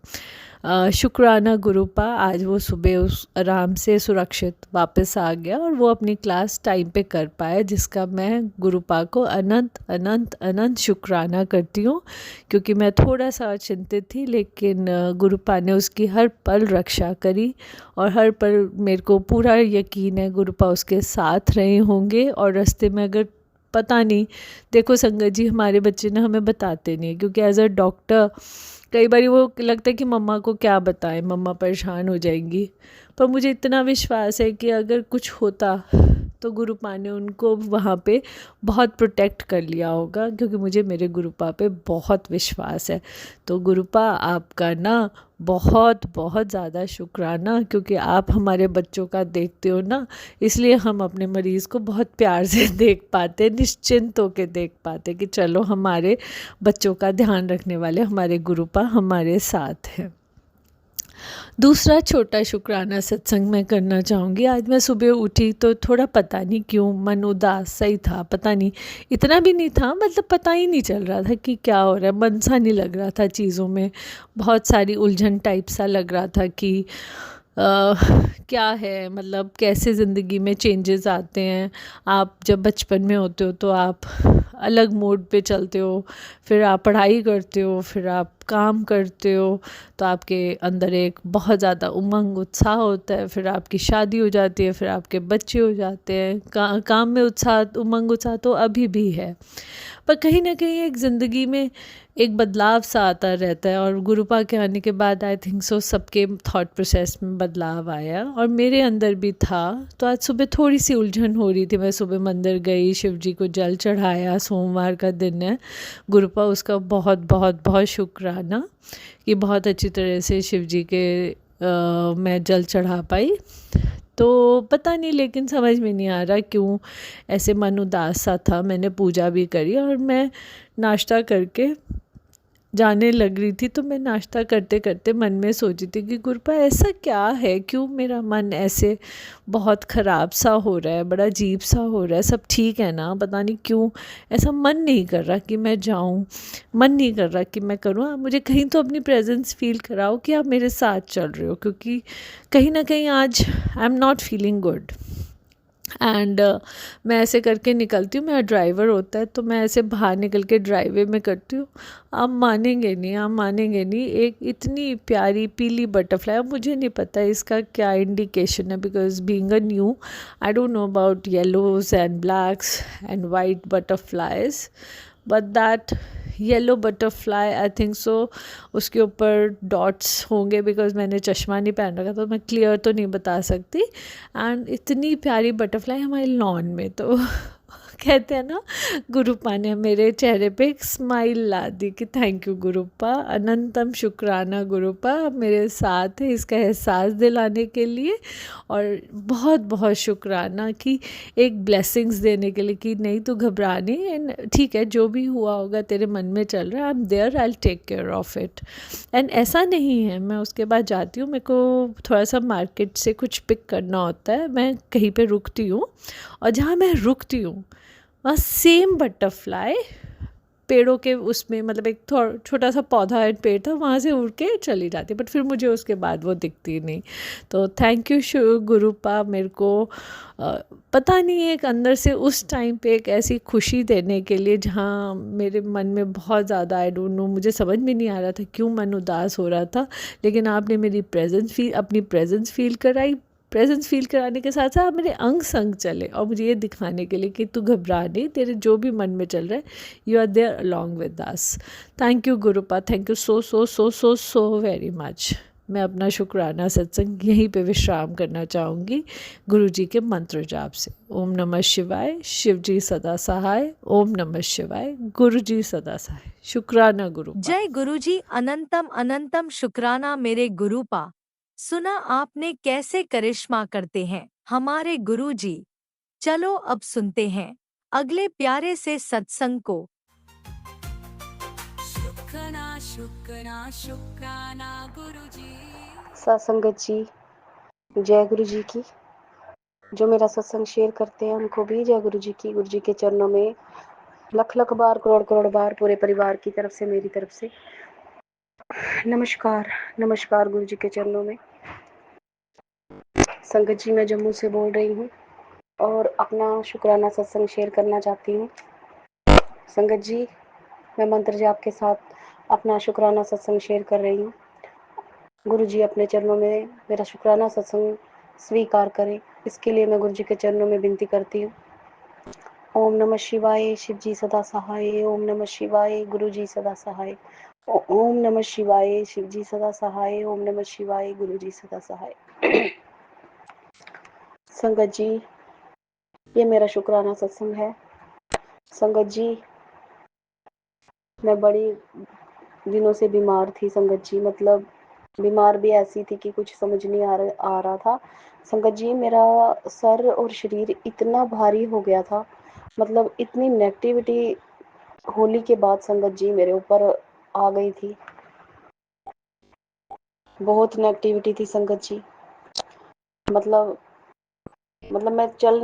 [SPEAKER 5] शुक्राना गुरुपा, आज वो सुबह उस आराम से सुरक्षित वापस आ गया और वो अपनी क्लास टाइम पे कर पाया, जिसका मैं गुरुपा को अनंत अनंत अनंत शुक्राना करती हूँ। क्योंकि मैं थोड़ा सा चिंतित थी, लेकिन गुरुपा ने उसकी हर पल रक्षा करी और हर पल मेरे को पूरा यकीन है गुरुपा उसके साथ रहे होंगे। और रास्ते में अगर पता नहीं, देखो संगत जी, हमारे बच्चे ना हमें बताते नहीं, क्योंकि एज अ डॉक्टर कई बार वो लगता है कि मम्मा को क्या बताएं, मम्मा परेशान हो जाएंगी। पर मुझे इतना विश्वास है कि अगर कुछ होता तो गुरुपा ने उनको वहाँ पे बहुत प्रोटेक्ट कर लिया होगा, क्योंकि मुझे मेरे गुरुपा पे बहुत विश्वास है। तो गुरुपा आपका ना बहुत बहुत ज़्यादा शुक्राना, क्योंकि आप हमारे बच्चों का देखते हो ना, इसलिए हम अपने मरीज़ को बहुत प्यार से देख पाते, निश्चिंत होकर देख पाते कि चलो हमारे बच्चों का ध्यान रखने वाले हमारे गुरुपा हमारे साथ हैं। दूसरा छोटा शुक्राना सत्संग मैं करना चाहूँगी। आज मैं सुबह उठी तो थोड़ा पता नहीं क्यों मन उदास सा ही था, पता नहीं, इतना भी नहीं था, मतलब पता ही नहीं चल रहा था कि क्या हो रहा है, मन सा नहीं लग रहा था चीज़ों में, बहुत सारी उलझन टाइप सा लग रहा था कि क्या है, मतलब कैसे ज़िंदगी में चेंजेस आते हैं। आप जब बचपन में होते हो तो आप अलग मोड पे चलते हो, फिर आप पढ़ाई करते हो, फिर आप काम करते हो, तो आपके अंदर एक बहुत ज़्यादा उमंग उत्साह होता है। फिर आपकी शादी हो जाती है, फिर आपके बच्चे हो जाते हैं, काम में उत्साह, उमंग उत्साह तो अभी भी है, पर कहीं ना कहीं एक ज़िंदगी में एक बदलाव सा आता रहता है, और गुरुपा के आने के बाद आई थिंक सो सबके थॉट प्रोसेस में बदलाव आया और मेरे अंदर भी था। तो आज सुबह थोड़ी सी उलझन हो रही थी। मैं सुबह मंदिर गई, शिव जी को जल चढ़ाया, सोमवार का दिन है। गुरुपा उसका बहुत बहुत बहुत शुक्राना कि बहुत अच्छी तरह से शिव जी के मैं जल चढ़ा पाई। तो पता नहीं, लेकिन समझ में नहीं आ रहा क्यों ऐसे मन उदास सा था। मैंने पूजा भी करी और मैं नाश्ता करके जाने लग रही थी, तो मैं नाश्ता करते करते मन में सोची थी कि गुरुपा ऐसा क्या है, क्यों मेरा मन ऐसे बहुत ख़राब सा हो रहा है, बड़ा अजीब सा हो रहा है। सब ठीक है ना, पता नहीं क्यों ऐसा मन नहीं कर रहा कि मैं जाऊं, मन नहीं कर रहा कि मैं करूं। आप मुझे कहीं तो अपनी प्रेजेंस फील कराओ कि आप मेरे साथ चल रहे हो, क्योंकि कहीं ना कहीं आज I am not feeling good. And मैं ऐसे करके निकलती हूँ। मेरा ड्राइवर होता है, तो मैं ऐसे बाहर निकल के ड्राइवे में करती हूँ। आप मानेंगे नहीं, आप मानेंगे नहीं, एक इतनी प्यारी पीली बटरफ्लाई, अब मुझे नहीं पता इसका क्या इंडिकेशन है, because being a new I don't know about yellows and blacks and white butterflies, but that yellow butterfly I think so उसके ऊपर डॉट्स होंगे, बिकॉज मैंने चश्मा नहीं पहन रखा तो मैं क्लियर तो नहीं बता सकती। एंड इतनी प्यारी बटरफ्लाई हमारे लॉन में, तो कहते हैं ना, गुरुपा ने मेरे चेहरे पे एक स्माइल ला दी कि थैंक यू गुरुपा, अनंतम शुक्राना गुरुपा, आप मेरे साथ है इसका एहसास दिलाने के लिए। और बहुत बहुत शुक्राना कि एक ब्लेसिंग्स देने के लिए कि नहीं तू घबरानी, एंड ठीक है जो भी हुआ होगा तेरे मन में चल रहा है, I am there, I will take care of it. And ऐसा नहीं है, मैं उसके बाद जाती हूँ, मेरे को थोड़ा सा मार्केट से कुछ पिक करना होता है, मैं कहीं पे रुकती हूँ, और जहाँ मैं रुकती हूँ वहाँ सेम बटरफ्लाई पेड़ों के उसमें, मतलब एक थोड़ा छोटा सा पौधा एंड पेड़ था, वहाँ से उड़ के चली जाती, बट फिर मुझे उसके बाद वो दिखती नहीं। तो थैंक यू गुरुपा, मेरे को पता नहीं एक अंदर से उस टाइम पे एक ऐसी खुशी देने के लिए, जहाँ मेरे मन में बहुत ज़्यादा आई डोंट नो, मुझे समझ में नहीं आ रहा था क्यों मन उदास हो रहा था, लेकिन आपने मेरी अपनी प्रेजेंस फील कराई। प्रेजेंस फील कराने के साथ साथ मेरे अंग संग चले, और मुझे ये दिखाने के लिए कि तू घबरा नहीं, तेरे जो भी मन में चल रहा है, you are there along with us. Thank you Gurupa, thank you so so so so so very much. मैं अपना शुक्राना सत्संग यहीं पे विश्राम करना चाहूँगी गुरु जी के मंत्र जाप से। ओम नमः शिवाय, शिव जी सदा सहाय। ओम नमः शिवाय, गुरु जी सदा सहाय। शुक्राना गुरुपा।
[SPEAKER 1] जय गुरुजी, अनंतम अनंतम शुक्राना मेरे गुरुपा। सुना आपने कैसे करिश्मा करते हैं हमारे गुरुजी। चलो अब सुनते हैं अगले प्यारे से सत्संग को।
[SPEAKER 3] शुक्राना शुक्राना शुक्राना गुरुजी।
[SPEAKER 6] सत्संगत जी, जय गुरु जी की। जो मेरा सत्संग शेयर करते हैं उनको भी जय गुरु जी की। गुरु जी के चरणों में लख लख बार, करोड़ करोड़ बार पूरे परिवार की तरफ से, मेरी तरफ से नमस्कार। नमस्कार गुरु जी के चरणों में। संगत जी, मैं जम्मू से बोल रही हूँ और अपना शुक्राना सत्संग शेयर करना चाहती हूँ। संगत जी, मैं मंत्र जाप के साथ अपना शुक्राना सत्संग शेयर कर रही हूँ। गुरु जी अपने चरणों में मेरा शुक्राना सत्संग स्वीकार करें, इसके लिए मैं गुरु जी के चरणों में विनती करती हूँ। ओम नमः शिवाय, शिव जी सदा सहाय। ओम नमः शिवाय, गुरु जी सदा सहाय। ओम नमः शिवाय, शिव जी सदा सहाय। ओम नमः शिवाय, गुरु जी सदा सहाय। संगत जी, ये मेरा शुक्राना सत्संग है। संगत जी, मैं बड़ी दिनों से बीमार थी। संगत जी, मतलब बीमार भी ऐसी थी कि कुछ समझ नहीं आ रहा था। संगत जी, मेरा सर और शरीर इतना भारी हो गया था, मतलब इतनी नेगेटिविटी होली के बाद संगत जी मेरे ऊपर आ गई थी। बहुत नेगेटिविटी थी संगत जी। मतलब मैं चल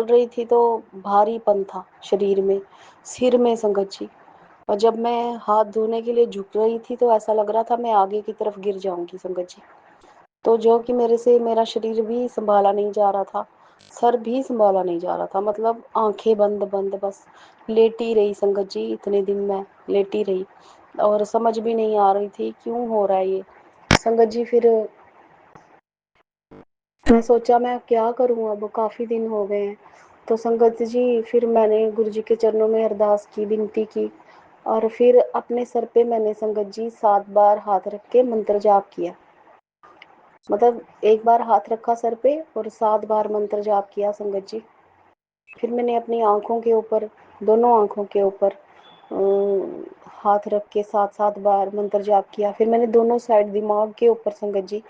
[SPEAKER 6] रही थी तो भारीपन था शरीर में, सिर में संगत जी। और जब मैं हाथ धोने के लिए झुक रही थी तो ऐसा लग रहा था मैं आगे की तरफ गिर जाऊंगी संगत जी। तो जो कि मेरे से मेरा शरीर भी संभाला नहीं जा रहा था, सर भी संभाला नहीं जा रहा था, मतलब आंखें बंद बंद बस लेटी रही संगत जी। इतने दिन मैं लेटी रही और समझ भी नहीं आ रही थी क्यों हो रहा है ये संगत जी। फिर मैं सोचा मैं क्या करूं, अब काफ़ी दिन हो गए हैं। तो संगत जी फिर मैंने गुरु जी के चरणों में अरदास की, विनती की और फिर अपने सर पे मैंने संगत जी 7 बार हाथ रख के मंत्र जाप किया। मतलब एक बार हाथ रखा सर पे और 7 बार मंत्र जाप किया संगत जी। फिर मैंने अपनी आँखों के ऊपर, दोनों आँखों के ऊपर हाथ रख के 7-7 बार मंत्र जाप किया। फिर मैंने दोनों साइड दिमाग के ऊपर संगत जी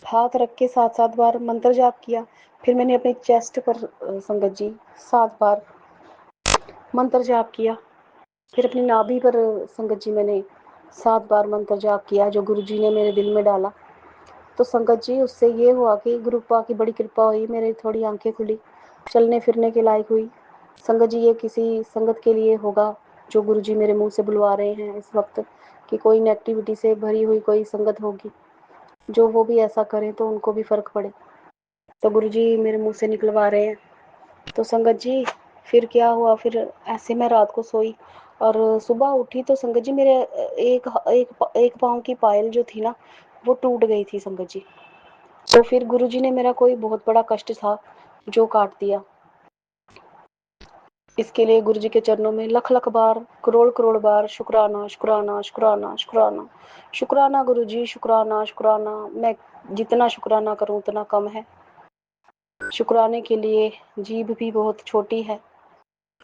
[SPEAKER 6] हाथ रख के 7-7 बार मंत्र जाप किया। फिर मैंने अपने चेस्ट पर संगत जी 7 बार मंत्र जाप किया। फिर अपनी नाभि पर संगत जी मैंने 7 बार मंत्र जाप किया जो गुरु जी ने मेरे दिल में डाला। तो संगत जी उससे ये हुआ कि गुरु पाक की बड़ी कृपा हुई, मेरी थोड़ी आंखें खुली, चलने फिरने के लायक हुई। संगत जी ये किसी संगत के लिए होगा जो गुरु जी मेरे मुंह से बुलवा रहे हैं इस वक्त, कि कोई नेगेटिविटी से भरी हुई कोई संगत होगी, जो वो भी ऐसा करें तो उनको भी फर्क पड़े, तो गुरु जी मेरे मुंह से निकलवा रहे हैं। तो संगत जी फिर क्या हुआ, फिर ऐसे मैं रात को सोई और सुबह उठी तो संगत जी मेरे एक एक पाँव की पायल जो थी ना वो टूट गई थी संगत जी। तो फिर गुरु जी ने मेरा कोई बहुत बड़ा कष्ट था जो काट दिया। इसके लिए गुरु जी के चरणों में लख लख बार, करोड़ करोड़ बार शुक्राना शुक्राना शुक्राना शुक्राना शुक्राना गुरु जी, शुक्राना शुक्राना। मैं जितना शुक्राना करूं उतना कम है। शुक्राने के लिए जीभ भी बहुत छोटी है,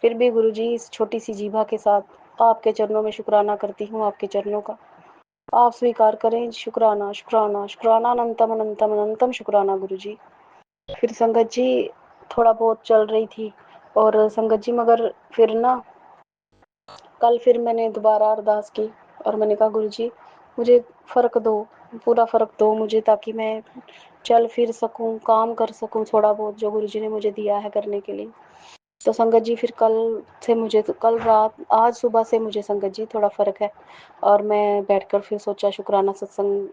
[SPEAKER 6] फिर भी गुरु जी इस छोटी सी जीभा के साथ आपके चरणों में शुक्राना करती हूँ, आपके चरणों का आप स्वीकार करें। शुक्राना शुक्राना शुक्राना, अनंतम अनंतम अनंतम शुक्राना गुरु जी। फिर संगत जी थोड़ा बहुत चल रही थी और संगत जी मगर फिर ना कल फिर मैंने दोबारा अरदास की और मैंने कहा गुरु जी मुझे फ़र्क दो, पूरा फ़र्क दो मुझे, ताकि मैं चल फिर सकूं, काम कर सकूं थोड़ा बहुत जो गुरु जी ने मुझे दिया है करने के लिए। तो संगत जी फिर कल से मुझे तो कल रात आज सुबह से मुझे संगत जी थोड़ा फ़र्क है और मैं बैठकर फिर सोचा शुक्राना सत्संग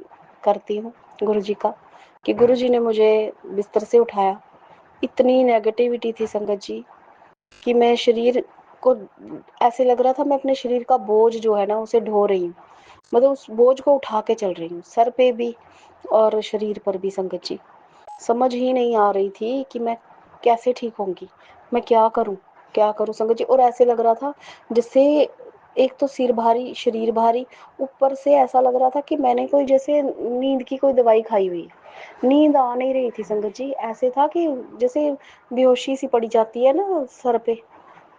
[SPEAKER 6] करती हूँ गुरु जी का, कि गुरु जी ने मुझे बिस्तर से उठाया। इतनी नेगेटिविटी थी संगत जी कि मैं शरीर को ऐसे लग रहा था मैं अपने शरीर का बोझ जो है ना उसे ढो रही हूँ, मतलब उस बोझ को उठा के चल रही हूँ सर पे भी और शरीर पर भी संगत जी। समझ ही नहीं आ रही थी कि मैं कैसे ठीक होंगी, मैं क्या करूं संगत जी। और ऐसे लग रहा था जैसे एक तो सिर भारी, शरीर भारी, ऊपर से ऐसा लग रहा था कि मैंने कोई जैसे नींद की कोई दवाई खाई हुई है। नींद आ नहीं रही थी संगत जी, ऐसे था कि जैसे बेहोशी सी पड़ी जाती है ना सर पे,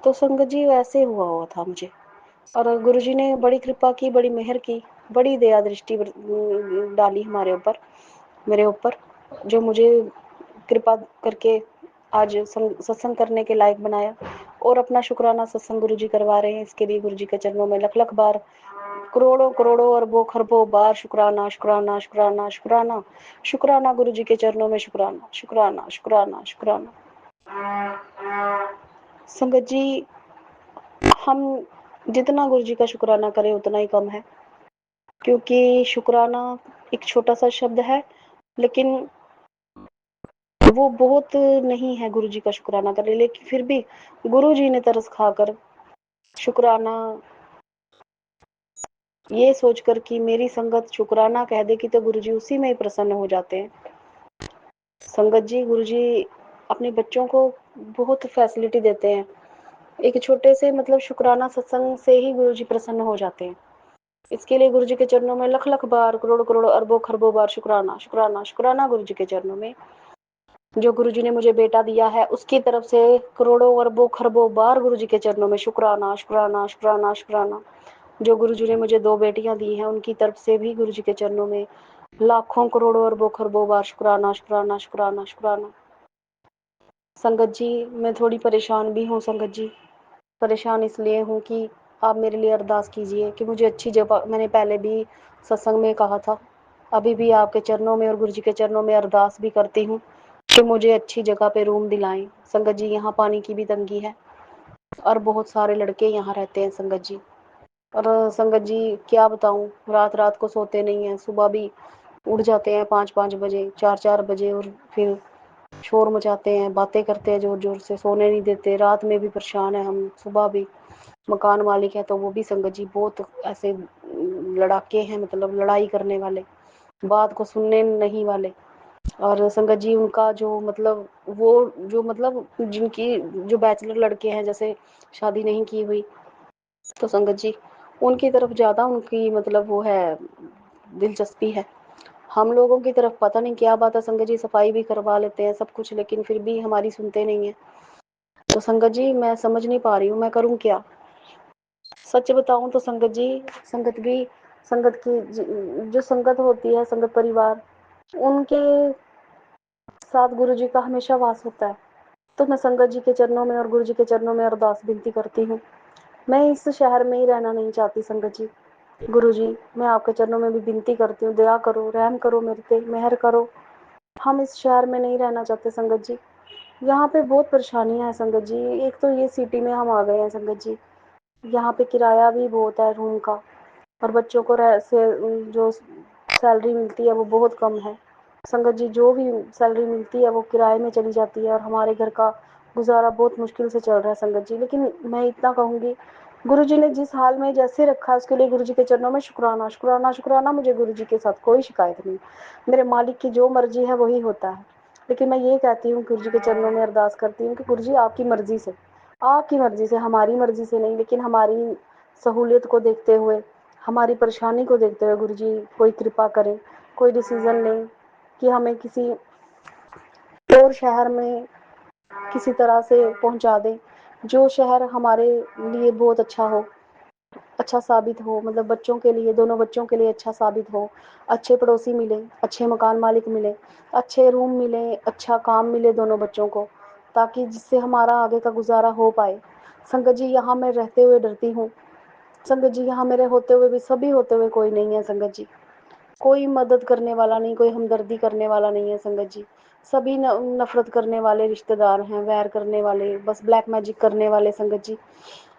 [SPEAKER 6] तो संगत जी वैसे हुआ था मुझे। और गुरु जी ने बड़ी कृपा की, बड़ी मेहर की, बड़ी दया दृष्टि डाली हमारे ऊपर, मेरे ऊपर, जो मुझे कृपा करके आज सत्संग करने के लायक बनाया। और अपना शुक्राना सत्संग गुरु जी करवा रहे हैं, इसके लिए गुरु जी के चरणों में लख लख बार, करोड़ों करोड़ों अरबों खरबों बार शुक्राना शुक्राना शुक्राना शुक्राना शुक्राना गुरु जी के चरणों में शुक्राना शुक्राना शुक्राना शुक्राना। संगत जी हम जितना गुरु जी का शुक्राना करें उतना ही कम है, क्योंकि शुक्राना एक छोटा सा शब्द है लेकिन वो बहुत नहीं है गुरु जी का शुक्राना करें। लेकिन फिर भी गुरु जी ने तरस खाकर शुक्राना ये सोचकर कि मेरी संगत शुक्राना कह दे कि तो गुरु जी उसी में ही प्रसन्न हो जाते हैं। संगत जी गुरु जी अपने बच्चों को बहुत फैसिलिटी देते हैं, एक छोटे से मतलब शुक्राना सत्संग से ही गुरु जी प्रसन्न हो जाते हैं। इसके लिए गुरु जी के चरणों में लख लख बार, करोड़ करोड़ अरबों खरबों बार शुक्राना शुक्राना शुक्राना गुरु जी के चरणों में। जो गुरु जी ने मुझे बेटा दिया है उसकी तरफ से करोड़ों अरबों खरबों बार गुरु जी के चरणों में शुक्राना शुक्राना शुक्राना शुक्राना। जो गुरु जी ने मुझे 2 बेटियां दी हैं उनकी तरफ से भी गुरु जी के चरणों में लाखों करोड़ों अरबों खरबों बार शुक्राना शुक्राना शुक्राना शुक्राना। संगत जी मैं थोड़ी परेशान भी हूँ संगत जी, परेशान इसलिए हूँ कि आप मेरे लिए अरदास कीजिए कि मुझे अच्छी जगह, मैंने पहले भी सत्संग में कहा था, अभी भी आपके चरणों में और गुरु जी के चरणों में अरदास भी करती हूँ कि मुझे अच्छी जगह पे रूम दिलाएं। संगत जी यहाँ पानी की भी तंगी है और बहुत सारे लड़के यहाँ रहते हैं संगत जी। और संगत जी क्या बताऊँ, रात रात को सोते नहीं हैं, सुबह भी उठ जाते हैं 5-5 बजे, 4-4 बजे और फिर शोर मचाते हैं, बातें करते हैं ज़ोर ज़ोर से, सोने नहीं देते, रात में भी परेशान है हम, सुबह भी। मकान मालिक है तो वो भी संगत जी बहुत ऐसे लड़ाके हैं, मतलब लड़ाई करने वाले, बात को सुनने नहीं वाले। और संगत जी उनका जो मतलब वो जो मतलब जिनकी जो बैचलर लड़के हैं जैसे शादी नहीं की हुई, तो संगत जी उनकी तरफ ज़्यादा उनकी मतलब वो है, दिलचस्पी है। हम लोगों की तरफ पता नहीं क्या बात है संगत जी, सफाई भी करवा लेते हैं सब कुछ, लेकिन फिर भी हमारी सुनते नहीं है। तो संगत जी मैं समझ नहीं पा रही हूँ मैं करूँ क्या। सच बताऊं तो संगत जी, संगत भी, संगत की जो संगत होती है, संगत परिवार, उनके साथ गुरु जी का हमेशा वास होता है। तो मैं संगत जी के चरणों में और गुरु जी के चरणों में अरदास विनती करती हूँ, मैं इस शहर में ही रहना नहीं चाहती संगत जी। गुरु जी मैं आपके चरणों में भी विनती करती हूँ, दया करो, रहम करो, मेरे पे मेहर करो। हम इस शहर में नहीं रहना चाहते संगत जी। यहाँ पे बहुत परेशानियां हैं संगत जी। एक तो ये सिटी में हम आ गए हैं संगत जी, यहाँ पे किराया भी बहुत है रूम का, और बच्चों को से जो सैलरी मिलती है वो बहुत कम है संगत जी। जो भी सैलरी मिलती है वो किराए में चली जाती है, और हमारे घर का गुजारा बहुत मुश्किल से चल रहा है संगत जी। लेकिन मैं इतना कहूँगी, गुरु जी ने जिस हाल में जैसे रखा उसके लिए गुरु जी के चरणों में शुक्राना शुक्राना शुक्राना। मुझे गुरु जी के साथ कोई शिकायत नहीं, मेरे मालिक की जो मर्जी है वही होता है। लेकिन मैं ये कहती हूँ, गुरु जी के चरणों में अरदास करती हूँ कि गुरु जी आपकी मर्जी से, आपकी मर्जी से, हमारी मर्जी से नहीं, लेकिन हमारी सहूलियत को देखते हुए, हमारी परेशानी को देखते हुए गुरु जी कोई कृपा करें, कोई डिसीजन लें कि हमें किसी और शहर में किसी तरह से पहुंचा दें, जो शहर हमारे लिए बहुत अच्छा हो, अच्छा साबित हो, मतलब बच्चों के लिए, दोनों बच्चों के लिए अच्छा साबित हो। अच्छे पड़ोसी मिले, अच्छे मकान मालिक मिले, अच्छे रूम मिले, अच्छा काम मिले दोनों बच्चों को, ताकि जिससे हमारा आगे का गुजारा हो पाए। संगत जी यहाँ मैं रहते हुए डरती हूँ संगत जी, यहाँ मेरे होते हुए भी, सभी होते हुए कोई नहीं है संगत जी। कोई मदद करने वाला नहीं, कोई हमदर्दी करने वाला नहीं है संगत जी। सभी नफरत करने वाले रिश्तेदार हैं, वैर करने वाले, बस ब्लैक मैजिक करने वाले संगत जी।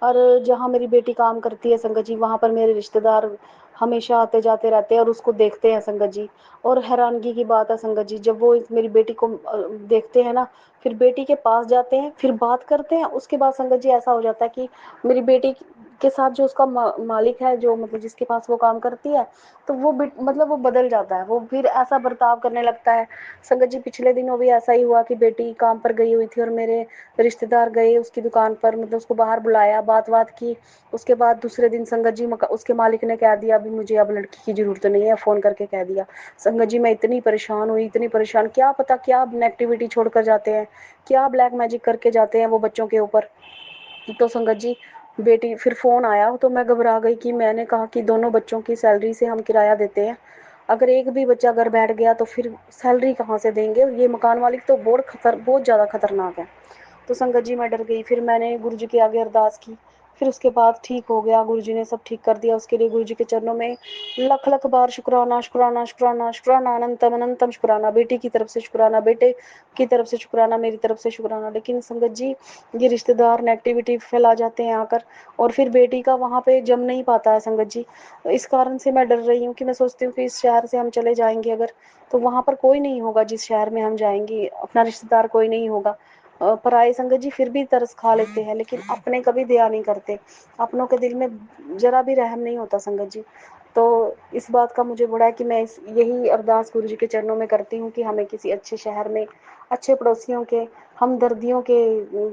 [SPEAKER 6] और जहाँ मेरी बेटी काम करती है संगत जी, वहाँ पर मेरे रिश्तेदार हमेशा आते जाते रहते हैं और उसको देखते हैं संगत जी। और हैरानगी की बात है संगत जी, जब वो मेरी बेटी को देखते हैं ना, फिर बेटी के पास जाते हैं, फिर बात करते हैं, उसके बाद संगत जी ऐसा हो जाता है कि मेरी बेटी के साथ जो उसका मालिक है, जो मतलब जिसके पास वो काम करती है, तो वो मतलब वो बदल जाता है, वो फिर ऐसा बर्ताव करने लगता है संगत जी। पिछले दिनों भी ऐसा ही हुआ कि बेटी काम पर गई हुई थी और मेरे रिश्तेदार गए उसकी दुकान पर, मतलब उसको बाहर बुलाया, बात बात की। उसके बाद दूसरे दिन संगत जी उसके मालिक ने कह दिया, अभी मुझे अब लड़की की ज़रूरत नहीं है, फ़ोन करके कह दिया। संगत जी मैं इतनी परेशान हुई, इतनी परेशान, क्या पता क्या नेगेटिविटी छोड़ कर जाते हैं, क्या ब्लैक मैजिक करके जाते हैं वो बच्चों के ऊपर। तो संगत जी बेटी फिर फ़ोन आया तो मैं घबरा गई कि मैंने कहा कि दोनों बच्चों की सैलरी से हम किराया देते हैं, अगर एक भी बच्चा घर बैठ गया तो फिर सैलरी कहाँ से देंगे। ये मकान मालिक तो बहुत ज़्यादा खतरनाक है। तो संगत जी मैं डर गई, फिर मैंने गुरु जी के आगे अरदास की, फिर उसके बाद ठीक हो गया, गुरु जी ने सब ठीक कर दिया। उसके लिए गुरु जी के चरणों में लख लख बार शुक्राना शुक्राना शुक्राना शुक्राना, अनंतम अनंतम शुक्राना। बेटी की तरफ से शुक्राना, बेटे की तरफ से शुक्राना, मेरी तरफ से शुक्राना। लेकिन संगत जी ये रिश्तेदार नेगेटिविटी फैला जाते हैं आकर, और फिर बेटी का वहाँ पे जम नहीं पाता है संगत जी। इस कारण से मैं डर रही हूँ कि मैं सोचती हूँ कि इस शहर से हम चले जाएंगे अगर, तो वहाँ पर कोई नहीं होगा, जिस शहर में हम जाएंगे अपना रिश्तेदार कोई नहीं होगा। पराए संगत जी फिर भी तरस खा लेते हैं, लेकिन अपने कभी दया नहीं करते, अपनों के दिल में जरा भी रहम नहीं होता संगत जी। तो इस बात का मुझे बड़ा है कि मैं यही अरदास गुरु जी के चरणों में करती हूँ कि हमें किसी अच्छे शहर में, अच्छे पड़ोसियों के, हमदर्दियों के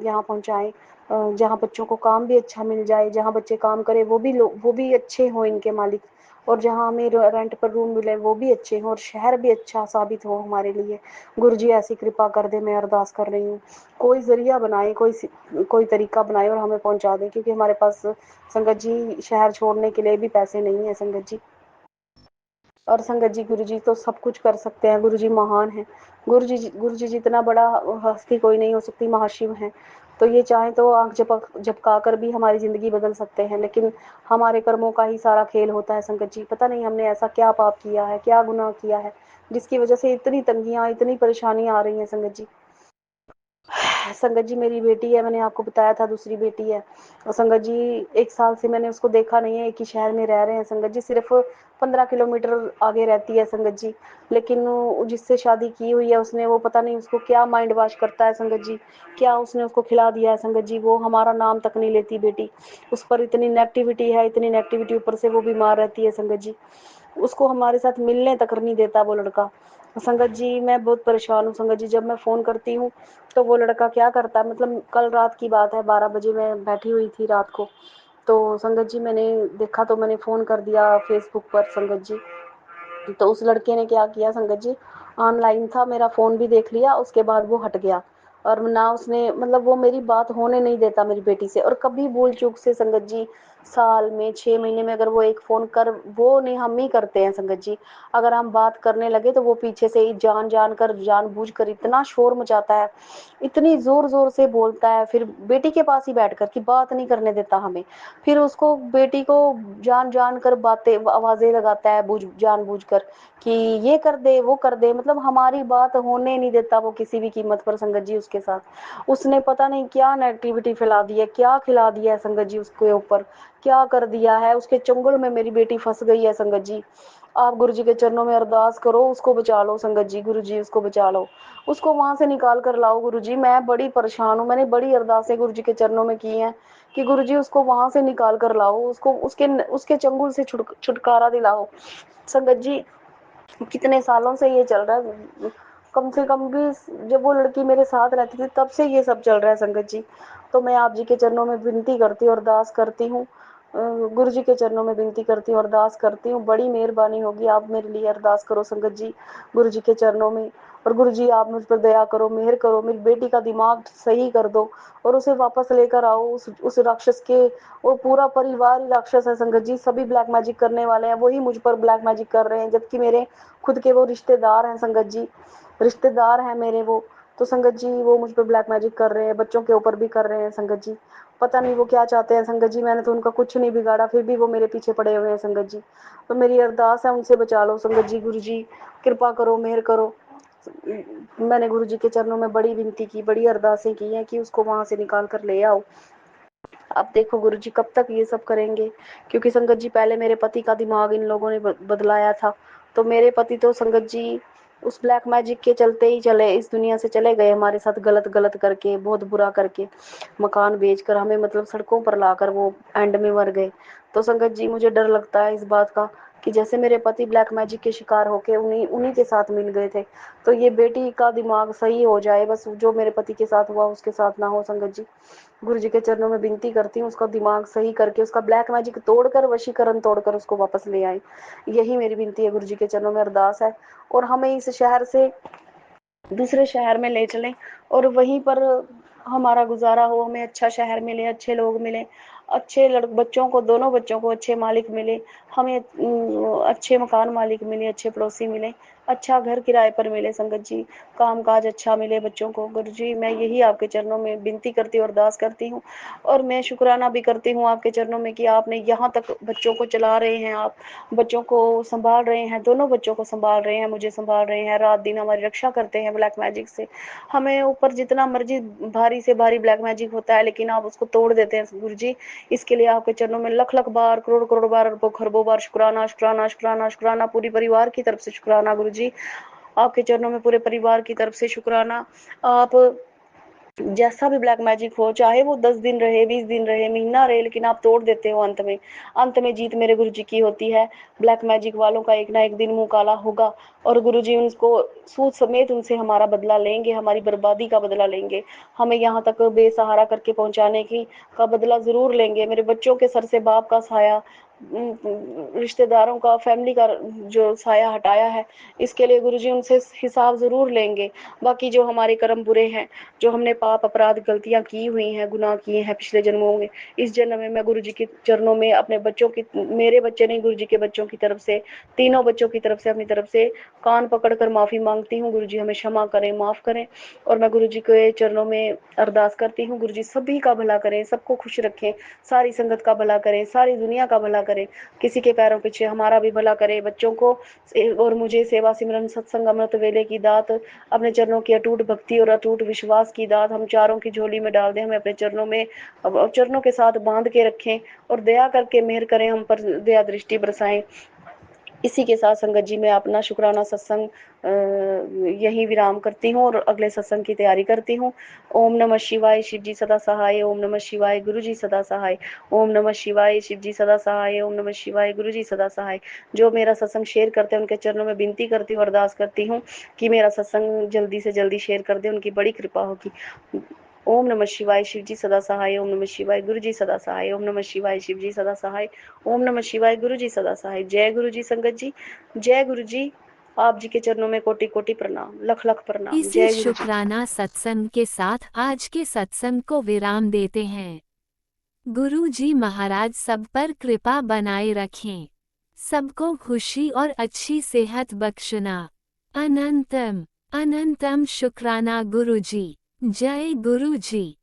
[SPEAKER 6] यहाँ पहुँचाएं, जहाँ बच्चों को काम भी अच्छा मिल जाए, जहाँ बच्चे काम करें वो भी अच्छे हों इनके मालिक, और जहाँ हमें रेंट पर रूम मिले वो भी अच्छे हों, और शहर भी अच्छा साबित हो हमारे लिए। गुरु जी ऐसी कृपा कर दे, मैं अरदास कर रही हूँ। कोई ज़रिया बनाए, कोई तरीका बनाए और हमें पहुँचा दें, क्योंकि हमारे पास संगत जी शहर छोड़ने के लिए भी पैसे नहीं है संगत जी। और संगत जी गुरु जी तो सब कुछ कर सकते हैं, गुरु जी महान हैं। गुरु जी जितना बड़ा हस्ती कोई नहीं हो सकती, महाशिव हैं। तो ये चाहें तो आँख झपका कर भी हमारी ज़िंदगी बदल सकते हैं, लेकिन हमारे कर्मों का ही सारा खेल होता है संगत जी। पता नहीं हमने ऐसा क्या पाप किया है, क्या गुनाह किया है, जिसकी वजह से इतनी तंगियाँ, इतनी परेशानियाँ आ रही हैं संगत जी। संगत जी मेरी बेटी है, मैंने आपको बताया था दूसरी बेटी है, और संगत जी 1 साल से मैंने उसको देखा नहीं है, एक ही शहर में रह रहे हैं संगत जी, सिर्फ 15 किलोमीटर आगे रहती है संगत जी। लेकिन जिससे शादी की हुई है उसने, वो पता नहीं उसको क्या माइंड वॉश करता है संगत जी, क्या उसने उसको खिला दिया है संगत जी, वो हमारा नाम तक नहीं लेती बेटी। उस पर इतनी नेगेटिविटी है, इतनी नेगेटिविटी, ऊपर से वो बीमार रहती है संगत जी, उसको हमारे साथ मिलने तक नहीं देता वो लड़का। संगत जी मैं बहुत परेशान हूँ संगत जी, जब मैं फ़ोन करती हूँ तो वो लड़का क्या करता है, मतलब कल रात की बात है, 12 बजे मैं बैठी हुई थी रात को, तो संगत जी मैंने देखा तो मैंने फ़ोन कर दिया फ़ेसबुक पर संगत जी। तो उस लड़के ने क्या किया संगत जी, ऑनलाइन था, मेरा फ़ोन भी देख लिया, उसके बाद वो हट गया और ना उसने मतलब वो मेरी बात होने नहीं देता मेरी बेटी से। और कभी भूल चूक से संगत जी साल में 6 महीने में अगर वो एक फ़ोन कर, वो नहीं हम ही करते हैं संगत जी, अगर हम बात करने लगे तो वो पीछे से ही जानबूझ कर इतना शोर मचाता है, इतनी ज़ोर ज़ोर से बोलता है, फिर बेटी के पास ही बैठ कर कि बात नहीं करने देता हमें। फिर उसको बेटी को जान कर बातें आवाज़ें लगाता है जानबूझ कर कि ये कर दे वो कर दे, मतलब हमारी बात होने नहीं देता वो किसी भी कीमत पर संगत जी। उसके साथ उसने पता नहीं क्या नेगेटिविटी फैला दी है, क्या खिला दिया है संगत जी, उसके ऊपर क्या कर दिया है, उसके चंगुल में मेरी बेटी फंस गई है संगत जी। आप गुरु जी के चरणों में अरदास करो, उसको बचा लो संगत जी, गुरु जी उसको बचा लो, उसको वहां से निकाल कर लाओ गुरु जी। मैं बड़ी परेशान हूँ, मैंने बड़ी अरदासें गुरु जी के चरणों में की हैं कि गुरु जी उसको वहां से निकाल कर लाओ, उसको उसके उसके चंगुल से छुटकारा दिलाओ संगत जी। कितने सालों से ये चल रहा है, कम से कम भी जब वो लड़की मेरे साथ रहती थी तब से ये सब चल रहा है संगत जी। तो मैं आप जी के चरणों में विनती करती हूँ, अरदास करती हूँ, गुरु जी के चरणों में विनती करती हूँ, अरदास करती हूँ, बड़ी मेहरबानी होगी आप मेरे लिए अरदास करो संगत जी गुरु जी के चरणों में। और गुरु जी आप मुझ पर दया करो, मेहर करो, मेरी बेटी का दिमाग सही कर दो और उसे वापस लेकर आओ उस राक्षस के। वो पूरा परिवार ही राक्षस है संगत जी, सभी ब्लैक मैजिक करने वाले हैं, वही मुझ पर ब्लैक मैजिक कर रहे हैं, जबकि मेरे खुद के वो रिश्तेदार हैं संगत जी, रिश्तेदार हैं मेरे वो। तो संगत जी वो मुझ पर ब्लैक मैजिक कर रहे हैं, बच्चों के ऊपर भी कर रहे हैं संगत जी। पता नहीं वो क्या चाहते हैं संगत जी, मैंने तो उनका कुछ नहीं बिगाड़ा, फिर भी वो मेरे पीछे पड़े हुए हैं संगत जी। तो मेरी अरदास है उनसे बचा लो संगत जी, गुरु जी कृपा करो, मेहर करो। मैंने गुरु जी के चरणों में बड़ी विनती की, बड़ी अरदासें की हैं कि उसको वहां से निकाल कर ले आओ। अब देखो गुरु जी कब तक ये सब करेंगे, क्योंकि संगत जी पहले मेरे पति का दिमाग इन लोगों ने बदलाया था। तो मेरे पति तो संगत जी उस ब्लैक मैजिक के चलते ही चले इस दुनिया से चले गए, हमारे साथ गलत गलत करके, बहुत बुरा करके, मकान बेचकर हमें मतलब सड़कों पर लाकर वो एंड में मर गए। तो संगत जी मुझे डर लगता है इस बात का कि जैसे मेरे पति ब्लैक मैजिक के शिकार होके उन्हीं उन्हीं के साथ मिल गए थे, तो ये बेटी का दिमाग सही हो जाए, बस जो मेरे पति के साथ हुआ उसके साथ ना हो संगत जी। गुरु जी के चरणों में विनती करती हूँ, उसका दिमाग सही करके, उसका ब्लैक मैजिक तोड़कर, वशीकरण तोड़कर उसको वापस ले आए। यही मेरी विनती है, गुरु जी के चरणों में अरदास है। और हमें इस शहर से दूसरे शहर में ले चलें और वहीं पर हमारा गुजारा हो, हमें अच्छा शहर मिले, अच्छे लोग मिले, अच्छे बच्चों को, दोनों बच्चों को अच्छे मालिक मिले, हमें अच्छे मकान मालिक मिले, अच्छे पड़ोसी मिले, अच्छा घर किराए पर मिले संगत जी, काम काज अच्छा मिले बच्चों को। गुरु जी मैं यही आपके चरणों में विनती करती हूँ, अरदास करती हूँ, और मैं शुक्राना भी करती हूँ आपके चरणों में कि आपने यहाँ तक बच्चों को चला रहे हैं, आप बच्चों को संभाल रहे हैं, दोनों बच्चों को संभाल रहे हैं, मुझे संभाल रहे हैं, रात दिन हमारी रक्षा करते हैं ब्लैक मैजिक से। हमें ऊपर जितना मर्जी भारी से भारी ब्लैक मैजिक होता है, लेकिन आप उसको तोड़ देते हैं गुरु जी। इसके लिए आपके चरणों में लख लख बार, करोड़ करोड़ बार, अरबों खरबों बार शुक्राना शुक्राना शुक्राना शुक्राना, पूरी परिवार की तरफ से शुक्राना गुरु जी। आपके चरणों में पूरे परिवार की तरफ से शुक्राना। आप जैसा भी ब्लैक मैजिक हो, चाहे वो 10 दिन रहे, 20 दिन रहे, महीना रहे, लेकिन आप तोड़ देते हो अंत में। अंत में जीत मेरे गुरु जी की होती है। ब्लैक मैजिक वालों का एक ना एक दिन मुंह काला होगा और गुरु जी उनको सूद समेत उनसे हमारा बदला लेंगे, हमारी बर्बादी का बदला लेंगे, हमें यहाँ तक बेसहारा करके पहुंचाने की का बदला जरूर लेंगे। मेरे बच्चों के सर से बाप का साया, रिश्तेदारों का, फैमिली का जो साया हटाया है, इसके लिए गुरु जी उनसे हिसाब जरूर लेंगे। बाकी जो हमारे कर्म बुरे हैं, जो हमने पाप अपराध गलतियां की हुई हैं, गुनाह किए हैं पिछले जन्मों में, इस जन्म में मैं गुरु जी के चरणों में अपने बच्चों की, मेरे बच्चे नहीं, गुरु जी के बच्चों की तरफ से, तीनों बच्चों की तरफ से, अपनी तरफ से कान पकड़कर माफी मांगती हूँ। गुरु जी हमें क्षमा करें, माफ करें। और मैं गुरु जी के चरणों में अरदास करती हूँ, गुरु जी सभी का भला करें, सबको खुश रखें, सारी संगत का भला करें, सारी दुनिया का भला करें, किसी के पैरों पीछे हमारा भी भला करें, बच्चों को और मुझे सेवा सिमरन सत्संग अमृत वेले की दात, अपने चरणों की अटूट भक्ति और अटूट विश्वास की दात हम चारों की झोली में डाल दें, हमें अपने चरणों में, चरणों के साथ बांध के रखें और दया करके मेहर करें, हम पर दया दृष्टि बरसाएं। इसी के साथ संगत जी मैं अपना शुक्राना सत्संग यही विराम करती हूँ और अगले सत्संग की तैयारी करती हूँ। ओम नमः शिवाय, शिव जी सदा सहाय। ओम नमः शिवाय, गुरु जी सदा सहाय। ओम नमः शिवाय, शिव जी सदा सहाय। ओम नमः शिवाय, गुरु जी सदा सहाय। जो मेरा सत्संग शेयर करते हैं उनके चरणों में विनती करती हूँ, अरदास करती हूँ कि मेरा सत्संग जल्दी से जल्दी शेयर कर दे, उनकी बड़ी कृपा होगी। ओम नमः शिवाय शिव जी सदा सहाय। ओम नमः शिवाय गुरु जी सदा सहाय। ओम नमः शिवाय शिव जी सदा सहाय। ओम नमः शिवाय गुरु जी सदा सहाय। जय गुरु जी संगत जी, जय गुरु जी। आप जी के चरणों में कोटि कोटि प्रणाम, लख लख प्रणाम।
[SPEAKER 1] इसी
[SPEAKER 6] जय गुरु जी।
[SPEAKER 1] शुक्राना सत्संग के साथ आज के सत्संग को विराम देते हैं। गुरु जी महाराज सब पर कृपा बनाए रखें, सबको खुशी और अच्छी सेहत बख्शना। अनंतम अनंतम शुक्राना गुरु जी। जय गुरु जी।